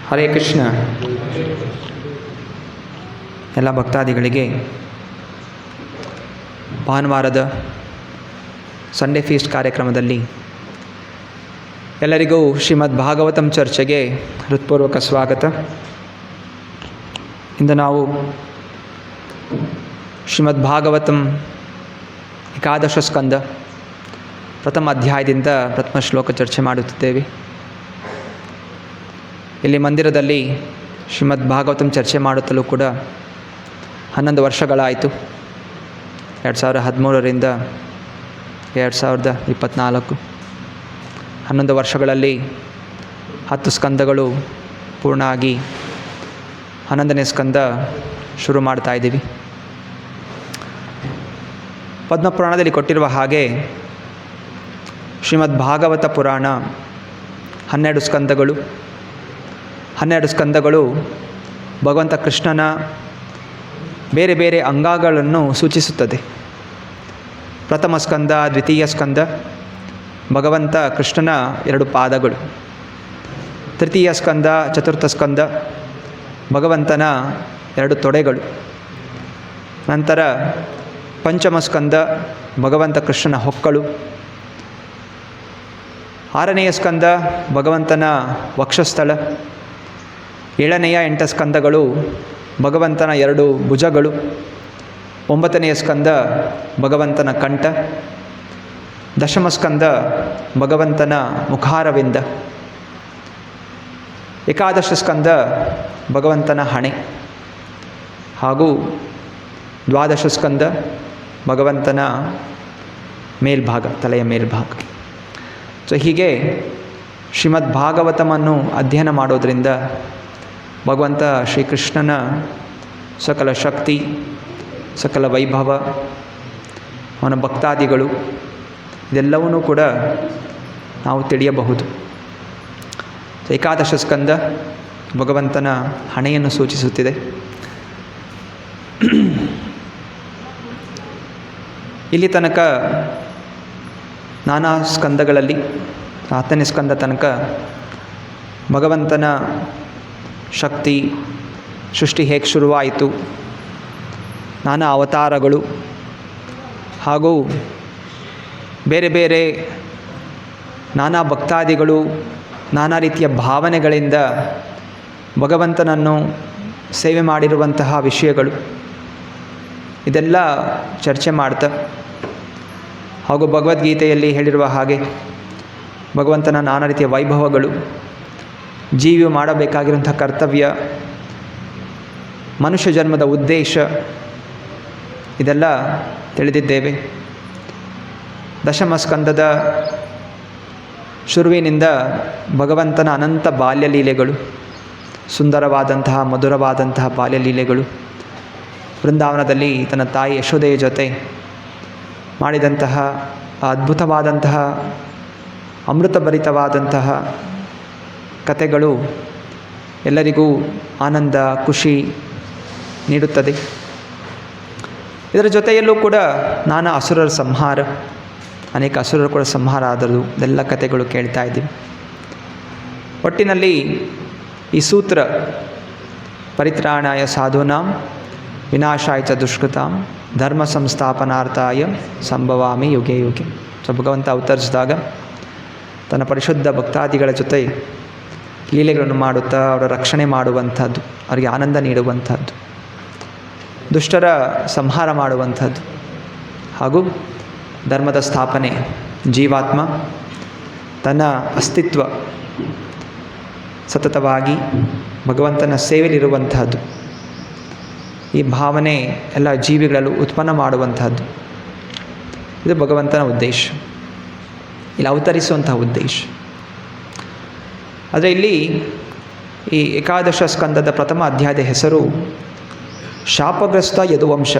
ಹರೇ ಕೃಷ್ಣ. ಎಲ್ಲ ಭಕ್ತಾದಿಗಳಿಗೆ ಭಾನುವಾರದ ಸಂಡೇ ಫೀಸ್ಟ್ ಕಾರ್ಯಕ್ರಮದಲ್ಲಿ ಎಲ್ಲರಿಗೂ ಶ್ರೀಮದ್ ಭಾಗವತಂ ಚರ್ಚೆಗೆ ಹೃತ್ಪೂರ್ವಕ ಸ್ವಾಗತ. ಇಂದು ನಾವು ಶ್ರೀಮದ್ ಭಾಗವತಂ ಏಕಾದಶ ಸ್ಕಂದ ಪ್ರಥಮ ಅಧ್ಯಾಯದಿಂದ ಪ್ರಥಮ ಶ್ಲೋಕ ಚರ್ಚೆ ಮಾಡುತ್ತಿದ್ದೇವೆ. ಇಲ್ಲಿ ಮಂದಿರದಲ್ಲಿ ಶ್ರೀಮದ್ ಭಾಗವತಂ ಚರ್ಚೆ ಮಾಡುತ್ತಲೂ ಕೂಡ 11 ವರ್ಷಗಳಾಯಿತು. 2013ರಿಂದ 2024 11 ವರ್ಷಗಳಲ್ಲಿ 10 ಸ್ಕಂದಗಳು ಪೂರ್ಣ ಆಗಿ 11ನೇ ಸ್ಕಂದ ಶುರು ಮಾಡ್ತಾ ಇದ್ದೀವಿ. ಪದ್ಮಪುರಾಣದಲ್ಲಿ ಕೊಟ್ಟಿರುವ ಹಾಗೆ ಶ್ರೀಮದ್ ಭಾಗವತ ಪುರಾಣ 12 ಸ್ಕಂದಗಳು. 12 ಸ್ಕಂದಗಳು ಭಗವಂತ ಕೃಷ್ಣನ ಬೇರೆ ಬೇರೆ ಅಂಗಗಳನ್ನು ಸೂಚಿಸುತ್ತದೆ. ಪ್ರಥಮ ಸ್ಕಂದ, ದ್ವಿತೀಯ ಸ್ಕಂದ ಭಗವಂತ ಕೃಷ್ಣನ 2 ಪಾದಗಳು. ತೃತೀಯ ಸ್ಕಂದ, ಚತುರ್ಥ ಸ್ಕಂದ ಭಗವಂತನ 2 ತೊಡೆಗಳು. ನಂತರ ಪಂಚಮ ಸ್ಕಂದ ಭಗವಂತ ಕೃಷ್ಣನ ಹೊಕ್ಕಳು. 6ನೆಯ ಸ್ಕಂದ ಭಗವಂತನ ವಕ್ಷಸ್ಥಳ. 7ನೆಯ 8 ಸ್ಕಂದಗಳು ಭಗವಂತನ 2 ಭುಜಗಳು. 9ನೆಯ ಸ್ಕಂದ ಭಗವಂತನ ಕಂಠ. 10ಮ ಸ್ಕಂದ ಭಗವಂತನ ಮುಖಾರವಿಂದ. ಏಕಾದಶ ಸ್ಕಂದ ಭಗವಂತನ ಹಣೆ ಹಾಗೂ 12 ಸ್ಕಂದ ಭಗವಂತನ ಮೇಲ್ಭಾಗ, ತಲೆಯ ಮೇಲ್ಭಾಗ. ಸೊ ಹೀಗೆ ಶ್ರೀಮದ್ ಭಾಗವತಮನ್ನು ಅಧ್ಯಯನ ಮಾಡೋದರಿಂದ ಭಗವಂತ ಶ್ರೀಕೃಷ್ಣನ ಸಕಲ ಶಕ್ತಿ, ಸಕಲ ವೈಭವ, ಅವನ ಭಕ್ತಾದಿಗಳು ಇದೆಲ್ಲವನ್ನೂ ಕೂಡ ನಾವು ತಿಳಿಯಬಹುದು. ಏಕಾದಶ ಸ್ಕಂದ ಭಗವಂತನ ಹಣೆಯನ್ನು ಸೂಚಿಸುತ್ತಿದೆ. ಇಲ್ಲಿ ತನಕ ನಾನಾ ಸ್ಕಂದಗಳಲ್ಲಿ 10ನೇ ಸ್ಕಂದ ತನಕ ಭಗವಂತನ ಶಕ್ತಿ, ಸೃಷ್ಟಿ ಹೇಗೆ ಶುರುವಾಯಿತು, ನಾನಾ ಅವತಾರಗಳು ಹಾಗೂ ಬೇರೆ ಬೇರೆ ನಾನಾ ಭಕ್ತಾದಿಗಳು ನಾನಾ ರೀತಿಯ ಭಾವನೆಗಳಿಂದ ಭಗವಂತನನ್ನು ಸೇವೆ ಮಾಡಿರುವಂತಹ ವಿಷಯಗಳು ಇದೆಲ್ಲ ಚರ್ಚೆ ಮಾಡ್ತಾ, ಹಾಗೂ ಭಗವದ್ಗೀತೆಯಲ್ಲಿ ಹೇಳಿರುವ ಹಾಗೆ ಭಗವಂತನ ನಾನಾ ರೀತಿಯ ವೈಭವಗಳು, ಜೀವಿಯು ಮಾಡಬೇಕಾಗಿರುವಂಥ ಕರ್ತವ್ಯ, ಮನುಷ್ಯ ಜನ್ಮದ ಉದ್ದೇಶ ಇದೆಲ್ಲ ತಿಳಿದಿದ್ದೇವೆ. ದಶಮ ಸ್ಕಂದದ ಶುರುವಿನಿಂದ ಭಗವಂತನ ಅನಂತ ಬಾಲ್ಯಲೀಲೆಗಳು, ಸುಂದರವಾದಂತಹ ಮಧುರವಾದಂತಹ ಬಾಲ್ಯಲೀಲೆಗಳು, ವೃಂದಾವನದಲ್ಲಿ ತನ್ನ ತಾಯಿ ಯಶೋದೆಯ ಜೊತೆ ಮಾಡಿದಂತಹ ಅದ್ಭುತವಾದಂತಹ ಅಮೃತಭರಿತವಾದಂತಹ ಕಥೆಗಳು ಎಲ್ಲರಿಗೂ ಆನಂದ, ಖುಷಿ ನೀಡುತ್ತದೆ. ಇದರ ಜೊತೆಯಲ್ಲೂ ಕೂಡ ನಾನಾ ಅಸುರರ ಸಂಹಾರ, ಅನೇಕ ಅಸುರರು ಕೂಡ ಸಂಹಾರ ಆದರೂ ಇದೆಲ್ಲ ಕಥೆಗಳು ಕೇಳ್ತಾ ಇದ್ದೀವಿ. ಒಟ್ಟಿನಲ್ಲಿ ಈ ಸೂತ್ರ ಪರಿತ್ರಾಣಾಯ ಸಾಧೂನಾಂ ವಿನಾಶಾಯ ಚ ದುಷ್ಕೃತಾಂ ಧರ್ಮ ಸಂಸ್ಥಾಪನಾರ್ಥಾಯ ಸಂಭವಾಮಿ ಯುಗೆ ಯುಗೆ. ಸೊ ಭಗವಂತ ಅವತರಿಸಿದಾಗ ತನ್ನ ಪರಿಶುದ್ಧ ಭಕ್ತಾದಿಗಳ ಜೊತೆ ಲೀಲೆಗಳನ್ನು ಮಾಡುತ್ತಾ ಅವರ ರಕ್ಷಣೆ ಮಾಡುವಂಥದ್ದು, ಅವರಿಗೆ ಆನಂದ ನೀಡುವಂಥದ್ದು, ದುಷ್ಟರ ಸಂಹಾರ ಮಾಡುವಂಥದ್ದು ಹಾಗೂ ಧರ್ಮದ ಸ್ಥಾಪನೆ, ಜೀವಾತ್ಮ ತನ್ನ ಅಸ್ತಿತ್ವ ಸತತವಾಗಿ ಭಗವಂತನ ಸೇವೆಯಲ್ಲಿರುವಂತಹದ್ದು, ಈ ಭಾವನೆ ಎಲ್ಲ ಜೀವಿಗಳಲ್ಲೂ ಉತ್ಪನ್ನ ಮಾಡುವಂತಹದ್ದು. ಇದು ಭಗವಂತನ ಉದ್ದೇಶ, ಇಲ್ಲಿ ಅವತರಿಸುವಂತಹ ಉದ್ದೇಶ. ಆದರೆ ಇಲ್ಲಿ ಈ ಏಕಾದಶ ಸ್ಕಂದದ ಪ್ರಥಮ ಅಧ್ಯಾಯದ ಹೆಸರು ಶಾಪಗ್ರಸ್ತ ಯದುವಂಶ.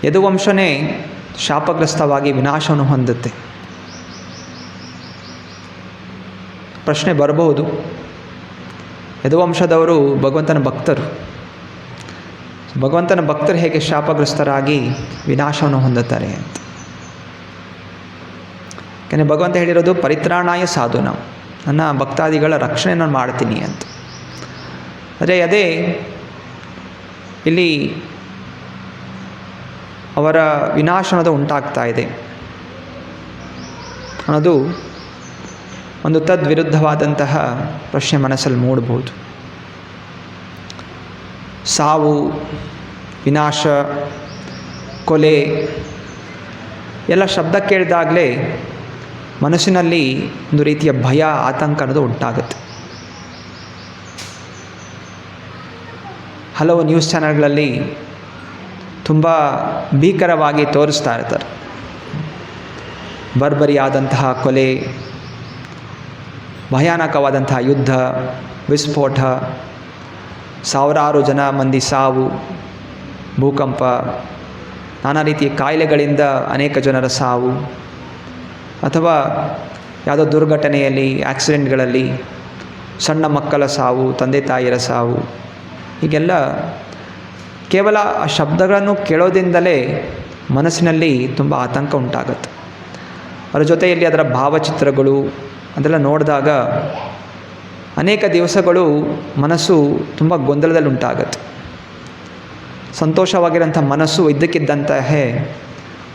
ಯದುವಂಶನೇ ಶಾಪಗ್ರಸ್ತವಾಗಿ ವಿನಾಶವನ್ನು ಹೊಂದುತ್ತೆ. ಪ್ರಶ್ನೆ ಬರಬಹುದು, ಯದುವಂಶದವರು ಭಗವಂತನ ಭಕ್ತರು, ಭಗವಂತನ ಭಕ್ತರು ಹೇಗೆ ಶಾಪಗ್ರಸ್ತರಾಗಿ ವಿನಾಶವನ್ನು ಹೊಂದುತ್ತಾರೆ ಅಂತ. ಯಾಕೆಂದರೆ ಭಗವಂತ ಹೇಳಿರೋದು ಪರಿತ್ರಾಣಾಯ ಸಾಧುನಾಂ, ನನ್ನ ಭಕ್ತಾದಿಗಳ ರಕ್ಷಣೆ ನಾನು ಮಾಡ್ತೀನಿ ಅಂತ. ಆದರೆ ಅದೇ ಇಲ್ಲಿ ಅವರ ವಿನಾಶ ಅನ್ನೋದು ಉಂಟಾಗ್ತಾ ಇದೆ ಅನ್ನೋದು ಒಂದು ತದ್ವಿರುದ್ಧವಾದಂತಹ ಪ್ರಶ್ನೆ ಮನಸ್ಸಲ್ಲಿ ಮೂಡಬಹುದು. ಸಾವು, ವಿನಾಶ, ಕೊಲೆ ಎಲ್ಲ ಶಬ್ದ ಕೇಳಿದಾಗಲೇ ಮನಸ್ಸಿನಲ್ಲಿ ಒಂದು ರೀತಿಯ ಭಯ, ಆತಂಕ ಅನ್ನೋದು ಉಂಟಾಗುತ್ತೆ. ಹಲವು ನ್ಯೂಸ್ ಚಾನೆಲ್ಗಳಲ್ಲಿ ತುಂಬ ಭೀಕರವಾಗಿ ತೋರಿಸ್ತಾ ಇರ್ತಾರೆ. ಬರ್ಬರಿಯಾದಂತಹ ಕೊಲೆ, ಭಯಾನಕವಾದಂತಹ ಯುದ್ಧ, ವಿಸ್ಫೋಟ, ಸಾವಿರಾರು ಮಂದಿ ಸಾವು, ಭೂಕಂಪ, ನಾನಾ ರೀತಿಯ ಕಾಯಿಲೆಗಳಿಂದ ಅನೇಕ ಜನರ ಸಾವು, ಅಥವಾ ಯಾವುದೋ ದುರ್ಘಟನೆಯಲ್ಲಿ, ಆಕ್ಸಿಡೆಂಟ್ಗಳಲ್ಲಿ ಸಣ್ಣ ಮಕ್ಕಳ ಸಾವು, ತಂದೆ ತಾಯಿಯರ ಸಾವು, ಹೀಗೆಲ್ಲ ಕೇವಲ ಆ ಶಬ್ದಗಳನ್ನು ಕೇಳೋದ್ರಿಂದಲೇ ಮನಸ್ಸಿನಲ್ಲಿ ತುಂಬ ಆತಂಕ ಉಂಟಾಗುತ್ತೆ. ಅದರ ಜೊತೆಯಲ್ಲಿ ಅದರ ಭಾವಚಿತ್ರಗಳು ಅದೆಲ್ಲ ನೋಡಿದಾಗ ಅನೇಕ ದಿವಸಗಳು ಮನಸ್ಸು ತುಂಬ ಗೊಂದಲದಲ್ಲಿ ಉಂಟಾಗುತ್ತೆ. ಸಂತೋಷವಾಗಿರೋಂಥ ಮನಸ್ಸು ಇದ್ದಕ್ಕಿದ್ದಂತಹ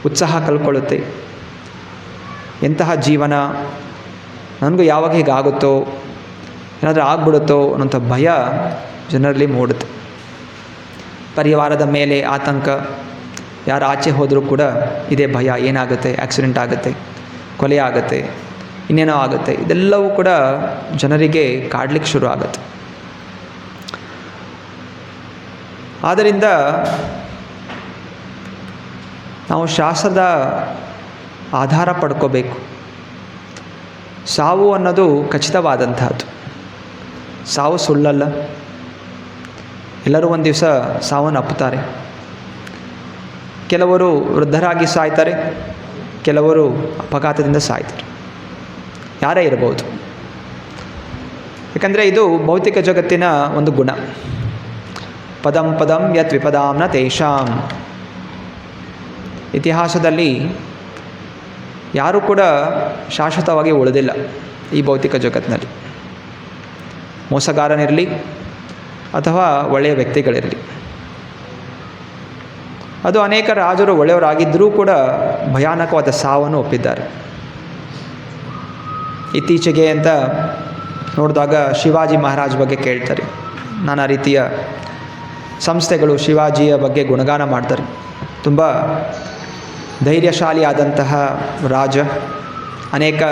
ಉತ್ಸಾಹ ಕಳ್ಕೊಳ್ಳುತ್ತೆ. ಎಂತಹ ಜೀವನ, ನನಗೂ ಯಾವಾಗ ಹೀಗಾಗುತ್ತೋ, ಏನಾದರೂ ಆಗ್ಬಿಡುತ್ತೋ ಅನ್ನೋಂಥ ಭಯ ಜನರಲ್ಲಿ ಮೂಡುತ್ತೆ. ಪರಿವಾರದ ಮೇಲೆ ಆತಂಕ, ಯಾರು ಆಚೆ ಹೋದರೂ ಕೂಡ ಇದೇ ಭಯ, ಏನಾಗುತ್ತೆ, ಆಕ್ಸಿಡೆಂಟ್ ಆಗುತ್ತೆ, ಕೊಲೆ ಆಗುತ್ತೆ, ಇನ್ನೇನೋ ಆಗುತ್ತೆ, ಇದೆಲ್ಲವೂ ಕೂಡ ಜನರಿಗೆ ಕಾಡಲಿಕ್ಕೆ ಶುರು ಆಗುತ್ತೆ. ಆದ್ದರಿಂದ ನಾವು ಶಾಸ್ತ್ರದ ಆಧಾರ ಪಡ್ಕೋಬೇಕು. ಸಾವು ಅನ್ನೋದು ಖಚಿತವಾದಂತಹದ್ದು. ಸಾವು ಸುಳ್ಳಲ್ಲ. ಎಲ್ಲರೂ ಒಂದು ದಿವಸ ಸಾವನ್ನು ಅಪ್ಪುತ್ತಾರೆ. ಕೆಲವರು ವೃದ್ಧರಾಗಿ ಸಾಯ್ತಾರೆ, ಕೆಲವರು ಅಪಘಾತದಿಂದ ಸಾಯ್ತಾರೆ. ಯಾರೇ ಇರಬಹುದು. ಯಾಕಂದರೆ ಇದು ಭೌತಿಕ ಜಗತ್ತಿನ ಒಂದು ಗುಣ. ಪದಂ ಪದಂ ಯತ್ ವಿಪದಾಂನ ತೇಷಾಂ. ಇತಿಹಾಸದಲ್ಲಿ ಯಾರೂ ಕೂಡ ಶಾಶ್ವತವಾಗಿ ಉಳಿದಿಲ್ಲ ಈ ಭೌತಿಕ ಜಗತ್ತಿನಲ್ಲಿ. ಮೋಸಗಾರನಿರಲಿ ಅಥವಾ ಒಳ್ಳೆಯ ವ್ಯಕ್ತಿಗಳಿರಲಿ. ಅದು ಅನೇಕ ರಾಜರು ಒಳ್ಳೆಯವರಾಗಿದ್ದರೂ ಕೂಡ ಭಯಾನಕವಾದ ಸಾವನ್ನು ಒಪ್ಪಿದ್ದಾರೆ. ಇತ್ತೀಚೆಗೆ ಅಂತ ನೋಡಿದಾಗ ಶಿವಾಜಿ ಮಹಾರಾಜ್ ಬಗ್ಗೆ ಕೇಳ್ತಾರೆ. ನಾನಾ ರೀತಿಯ ಸಂಸ್ಥೆಗಳು ಶಿವಾಜಿಯ ಬಗ್ಗೆ ಗುಣಗಾನ ಮಾಡ್ತಾರೆ. ತುಂಬ ಧೈರ್ಯಶಾಲಿಯಾದಂತಹ ರಾಜ, ಅನೇಕ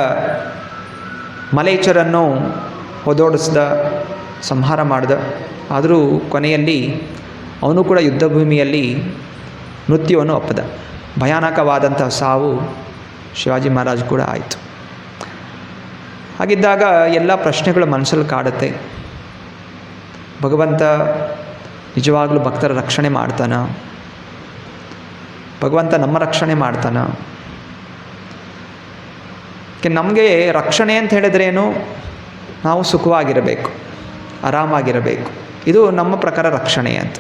ಮಲೈಚರನ್ನು ಹೊದೋಡಿಸ್ದ, ಸಂಹಾರ ಮಾಡಿದ. ಆದರೂ ಕೊನೆಯಲ್ಲಿ ಅವನು ಕೂಡ ಯುದ್ಧ ಭೂಮಿಯಲ್ಲಿ ಮೃತ್ಯುವನ್ನು ಒಪ್ಪದ. ಭಯಾನಕವಾದಂಥ ಸಾವು ಶಿವಾಜಿ ಮಹಾರಾಜ್ ಕೂಡ ಆಯಿತು. ಹಾಗಿದ್ದಾಗ ಎಲ್ಲ ಪ್ರಶ್ನೆಗಳು ಮನಸ್ಸಲ್ಲಿ ಕಾಡುತ್ತೆ. ಭಗವಂತ ನಿಜವಾಗಲೂ ಭಕ್ತರ ರಕ್ಷಣೆ ಮಾಡ್ತಾನ? ಭಗವಂತ ನಮ್ಮ ರಕ್ಷಣೆ ಮಾಡ್ತಾನ? ನಮಗೆ ರಕ್ಷಣೆ ಅಂತ ಹೇಳಿದ್ರೇನು? ನಾವು ಸುಖವಾಗಿರಬೇಕು, ಆರಾಮಾಗಿರಬೇಕು. ಇದು ನಮ್ಮ ಪ್ರಕಾರ ರಕ್ಷಣೆ ಅಂತ.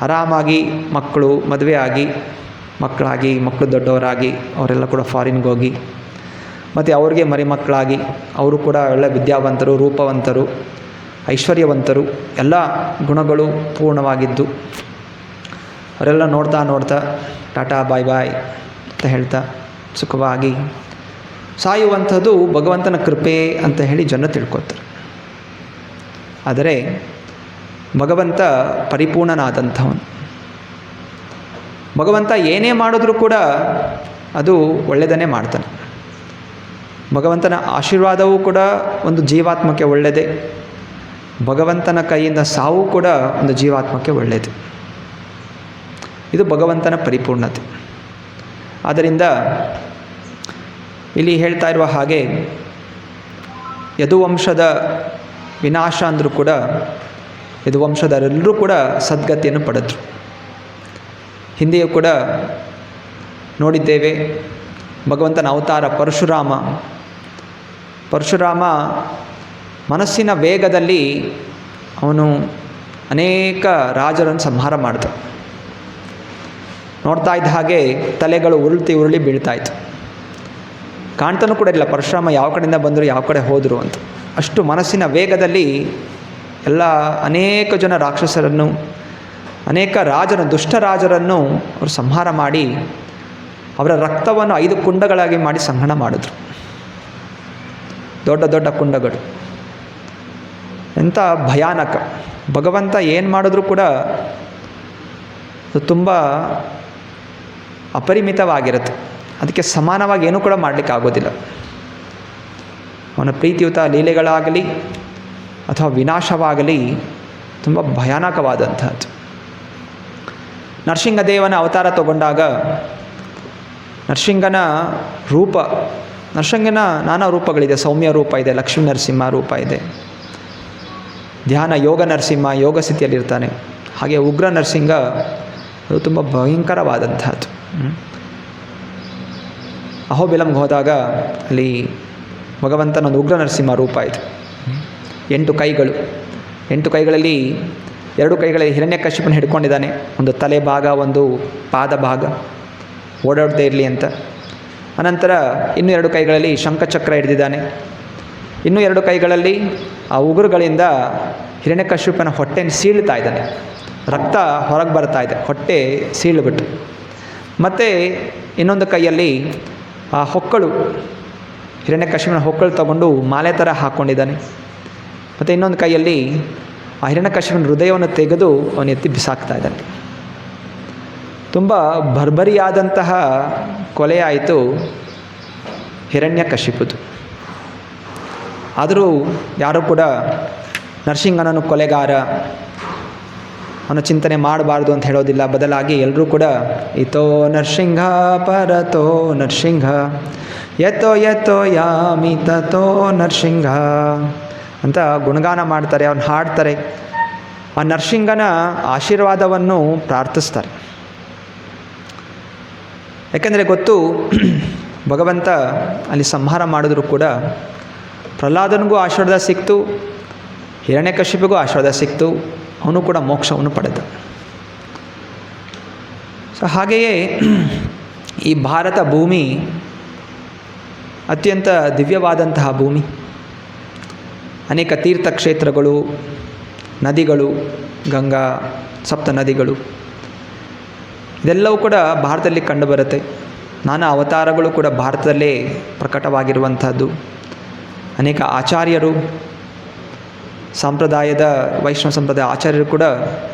ಆರಾಮಾಗಿ ಮಕ್ಕಳು ಮದುವೆ ಆಗಿ, ಮಕ್ಕಳು ದೊಡ್ಡವರಾಗಿ, ಅವರೆಲ್ಲ ಕೂಡ ಫಾರಿನ್ಗೆ ಹೋಗಿ, ಮತ್ತು ಅವ್ರಿಗೆ ಮರಿ ಮಕ್ಕಳಾಗಿ, ಅವರು ಕೂಡ ಒಳ್ಳೆ ವಿದ್ಯಾವಂತರು, ರೂಪವಂತರು, ಐಶ್ವರ್ಯವಂತರು, ಎಲ್ಲ ಗುಣಗಳು ಪೂರ್ಣವಾಗಿದ್ದು ಅವರೆಲ್ಲ ನೋಡ್ತಾ ನೋಡ್ತಾ ಟಾಟಾ ಬಾಯ್ ಬಾಯ್ ಅಂತ ಹೇಳ್ತಾ ಸುಖವಾಗಿ ಸಾಯುವಂಥದ್ದು ಭಗವಂತನ ಕೃಪೆ ಅಂತ ಹೇಳಿ ಜನ ತಿಳ್ಕೊತಾರೆ. ಆದರೆ ಭಗವಂತ ಪರಿಪೂರ್ಣನಾದಂಥವನು. ಭಗವಂತ ಏನೇ ಮಾಡಿದ್ರೂ ಕೂಡ ಅದು ಒಳ್ಳೆಯದನ್ನೇ ಮಾಡ್ತಾನೆ. ಭಗವಂತನ ಆಶೀರ್ವಾದವೂ ಕೂಡ ಒಂದು ಜೀವಾತ್ಮಕ್ಕೆ ಒಳ್ಳೆಯದೇ. ಭಗವಂತನ ಕೈಯಿಂದ ಸಾವು ಕೂಡ ಒಂದು ಜೀವಾತ್ಮಕ್ಕೆ ಒಳ್ಳೆಯದು. ಇದು ಭಗವಂತನ ಪರಿಪೂರ್ಣತೆ. ಆದ್ದರಿಂದ ಇಲ್ಲಿ ಹೇಳ್ತಾ ಇರುವ ಹಾಗೆ ಯದುವಂಶದ ವಿನಾಶ ಅಂದರೂ ಕೂಡ ಯದುವಂಶದರೆಲ್ಲರೂ ಕೂಡ ಸದ್ಗತಿಯನ್ನು ಪಡೆದರು. ಹಿಂದೆಯೂ ಕೂಡ ನೋಡಿದ್ದೇವೆ ಭಗವಂತನ ಅವತಾರ ಪರಶುರಾಮ ಮನಸ್ಸಿನ ವೇಗದಲ್ಲಿ ಅವನು ಅನೇಕ ರಾಜರನ್ನು ಸಂಹಾರ ಮಾಡಿದ. ನೋಡ್ತಾ ಇದ್ದ ಹಾಗೆ ತಲೆಗಳು ಉರುಳಿ ಬೀಳ್ತಾಯಿತ್ತು. ಕಾಣ್ತಾನೂ ಕೂಡ ಇಲ್ಲ ಪರಶುರಾಮ ಯಾವ ಕಡೆಯಿಂದ ಬಂದರು, ಯಾವ ಕಡೆ ಹೋದರು ಅಂತ. ಅಷ್ಟು ಮನಸ್ಸಿನ ವೇಗದಲ್ಲಿ ಎಲ್ಲ ಅನೇಕ ಜನ ರಾಕ್ಷಸರನ್ನು, ಅನೇಕ ದುಷ್ಟ ರಾಜರನ್ನು ಅವರು ಸಂಹಾರ ಮಾಡಿ ಅವರ ರಕ್ತವನ್ನು 5 ಕುಂಡಗಳಾಗಿ ಮಾಡಿ ಸಂಗ್ರಹಣ ಮಾಡಿದ್ರು. ದೊಡ್ಡ ದೊಡ್ಡ ಕುಂಡಗಳು. ಎಂಥ ಭಯಾನಕ. ಭಗವಂತ ಏನು ಮಾಡಿದ್ರೂ ಕೂಡ ಅದು ತುಂಬ ಅಪರಿಮಿತವಾಗಿರುತ್ತೆ. ಅದಕ್ಕೆ ಸಮಾನವಾಗಿ ಏನೂ ಕೂಡ ಮಾಡಲಿಕ್ಕೆ ಆಗೋದಿಲ್ಲ. ಅವನ ಪ್ರೀತಿಯುತ ಲೀಲೆಗಳಾಗಲಿ ಅಥವಾ ವಿನಾಶವಾಗಲಿ ತುಂಬ ಭಯಾನಕವಾದಂಥದ್ದು. ನರಸಿಂಹದೇವನ ಅವತಾರ ತಗೊಂಡಾಗ ನರಸಿಂಹನ ನಾನಾ ರೂಪಗಳಿದೆ. ಸೌಮ್ಯ ರೂಪ ಇದೆ, ಲಕ್ಷ್ಮೀ ನರಸಿಂಹ ರೂಪ ಇದೆ, ಧ್ಯಾನ ಯೋಗ ನರಸಿಂಹ ಯೋಗ ಸ್ಥಿತಿಯಲ್ಲಿರ್ತಾನೆ. ಹಾಗೆ ಉಗ್ರ ನರಸಿಂಹ ಅದು ತುಂಬ ಭಯಂಕರವಾದಂಥದ್ದು. ಅಹೋಬಿಲಂಗೆ ಹೋದಾಗ ಅಲ್ಲಿ ಭಗವಂತನ ಒಂದು ಉಗ್ರ ನರಸಿಂಹ ರೂಪ ಇದೆ. 8 ಕೈಗಳು. 8 ಕೈಗಳಲ್ಲಿ 2 ಕೈಗಳಲ್ಲಿ ಹಿರಣ್ಯಕಶಿಪನ ಹಿಡ್ಕೊಂಡಿದ್ದಾನೆ. ಒಂದು ತಲೆ ಭಾಗ, ಒಂದು ಪಾದ ಭಾಗ ಓಡಾಡದೇ ಇರಲಿ ಅಂತ. ಅನಂತರ ಇನ್ನೂ 2 ಕೈಗಳಲ್ಲಿ ಶಂಖಚಕ್ರ ಹಿಡಿದಿದ್ದಾನೆ. ಇನ್ನೂ 2 ಕೈಗಳಲ್ಲಿ ಆ ಉಗುರುಗಳಿಂದ ಹಿರಣ್ಯಕಶಿಪನ ಹೊಟ್ಟೆನ ಸೀಳ್ತಾ ಇದ್ದಾನೆ. ರಕ್ತ ಹೊರಗೆ ಬರ್ತಾ ಇದೆ, ಹೊಟ್ಟೆ ಸೀಳ್ಬಿಟ್ಟು. ಮತ್ತು ಇನ್ನೊಂದು ಕೈಯಲ್ಲಿ ಆ ಹೊಕ್ಕಳು, ಹಿರಣ್ಯಕಶಿಪನ ಹೊಕ್ಕಳು ತಗೊಂಡು ಮಾಲೆ ಥರ ಹಾಕ್ಕೊಂಡಿದ್ದಾನೆ. ಮತ್ತು ಇನ್ನೊಂದು ಕೈಯಲ್ಲಿ ಆ ಹಿರಣ್ಯಕಶಿಪನ ಹೃದಯವನ್ನು ತೆಗೆದು ಅವನು ಎತ್ತಿ ಬಿಸಾಕ್ತಾ ಇದ್ದಾನೆ. ತುಂಬ ಭರ್ಭರಿಯಾದಂತಹ ಕೊಲೆಯಾಯಿತು ಹಿರಣ್ಯಕಶಿಪುದು. ಆದರೂ ಯಾರೂ ಕೂಡ ನರಸಿಂಹನನ್ನು ಕೊಲೆಗಾರ, ಅವನ ಚಿಂತನೆ ಮಾಡಬಾರ್ದು ಅಂತ ಹೇಳೋದಿಲ್ಲ. ಬದಲಾಗಿ ಎಲ್ಲರೂ ಕೂಡ ಇತೋ ನರಸಿಂಹ ಪರತೋ ನರಸಿಂಹ ಯತೋ ಯತೋ ಯಾಮಿ ತತೋ ನರಸಿಂಹ ಅಂತ ಗುಣಗಾನ ಮಾಡ್ತಾರೆ, ಅವನು ಹಾಡ್ತಾರೆ. ಆ ನರಸಿಂಹನ ಆಶೀರ್ವಾದವನ್ನು ಪ್ರಾರ್ಥಿಸ್ತಾರೆ. ಯಾಕೆಂದರೆ ಗೊತ್ತು, ಭಗವಂತ ಅಲ್ಲಿ ಸಂಹಾರ ಮಾಡಿದ್ರು ಕೂಡ ಪ್ರಹ್ಲಾದನಿಗೂ ಆಶೀರ್ವಾದ ಸಿಕ್ತು, ಹಿರಣ್ಯಕಶಿಪಿಗೂ ಆಶೀರ್ವಾದ ಸಿಕ್ತು, ಅವನು ಕೂಡ ಮೋಕ್ಷವನ್ನು ಪಡೆದ. ಸೊ ಹಾಗೆಯೇ ಈ ಭಾರತ ಭೂಮಿ ಅತ್ಯಂತ ದಿವ್ಯವಾದಂತಹ ಭೂಮಿ. ಅನೇಕ ತೀರ್ಥಕ್ಷೇತ್ರಗಳು, ನದಿಗಳು, ಗಂಗಾ, ಸಪ್ತ ನದಿಗಳು ಇದೆಲ್ಲವೂ ಕೂಡ ಭಾರತದಲ್ಲಿ ಕಂಡುಬರುತ್ತೆ. ನಾನಾ ಅವತಾರಗಳು ಕೂಡ ಭಾರತದಲ್ಲೇ ಪ್ರಕಟವಾಗಿರುವಂಥದ್ದು. ಅನೇಕ ಆಚಾರ್ಯರು, ಸಂಪ್ರದಾಯದ ವೈಷ್ಣವ ಸಂಪ್ರದಾಯ ಆಚಾರ್ಯರು ಕೂಡ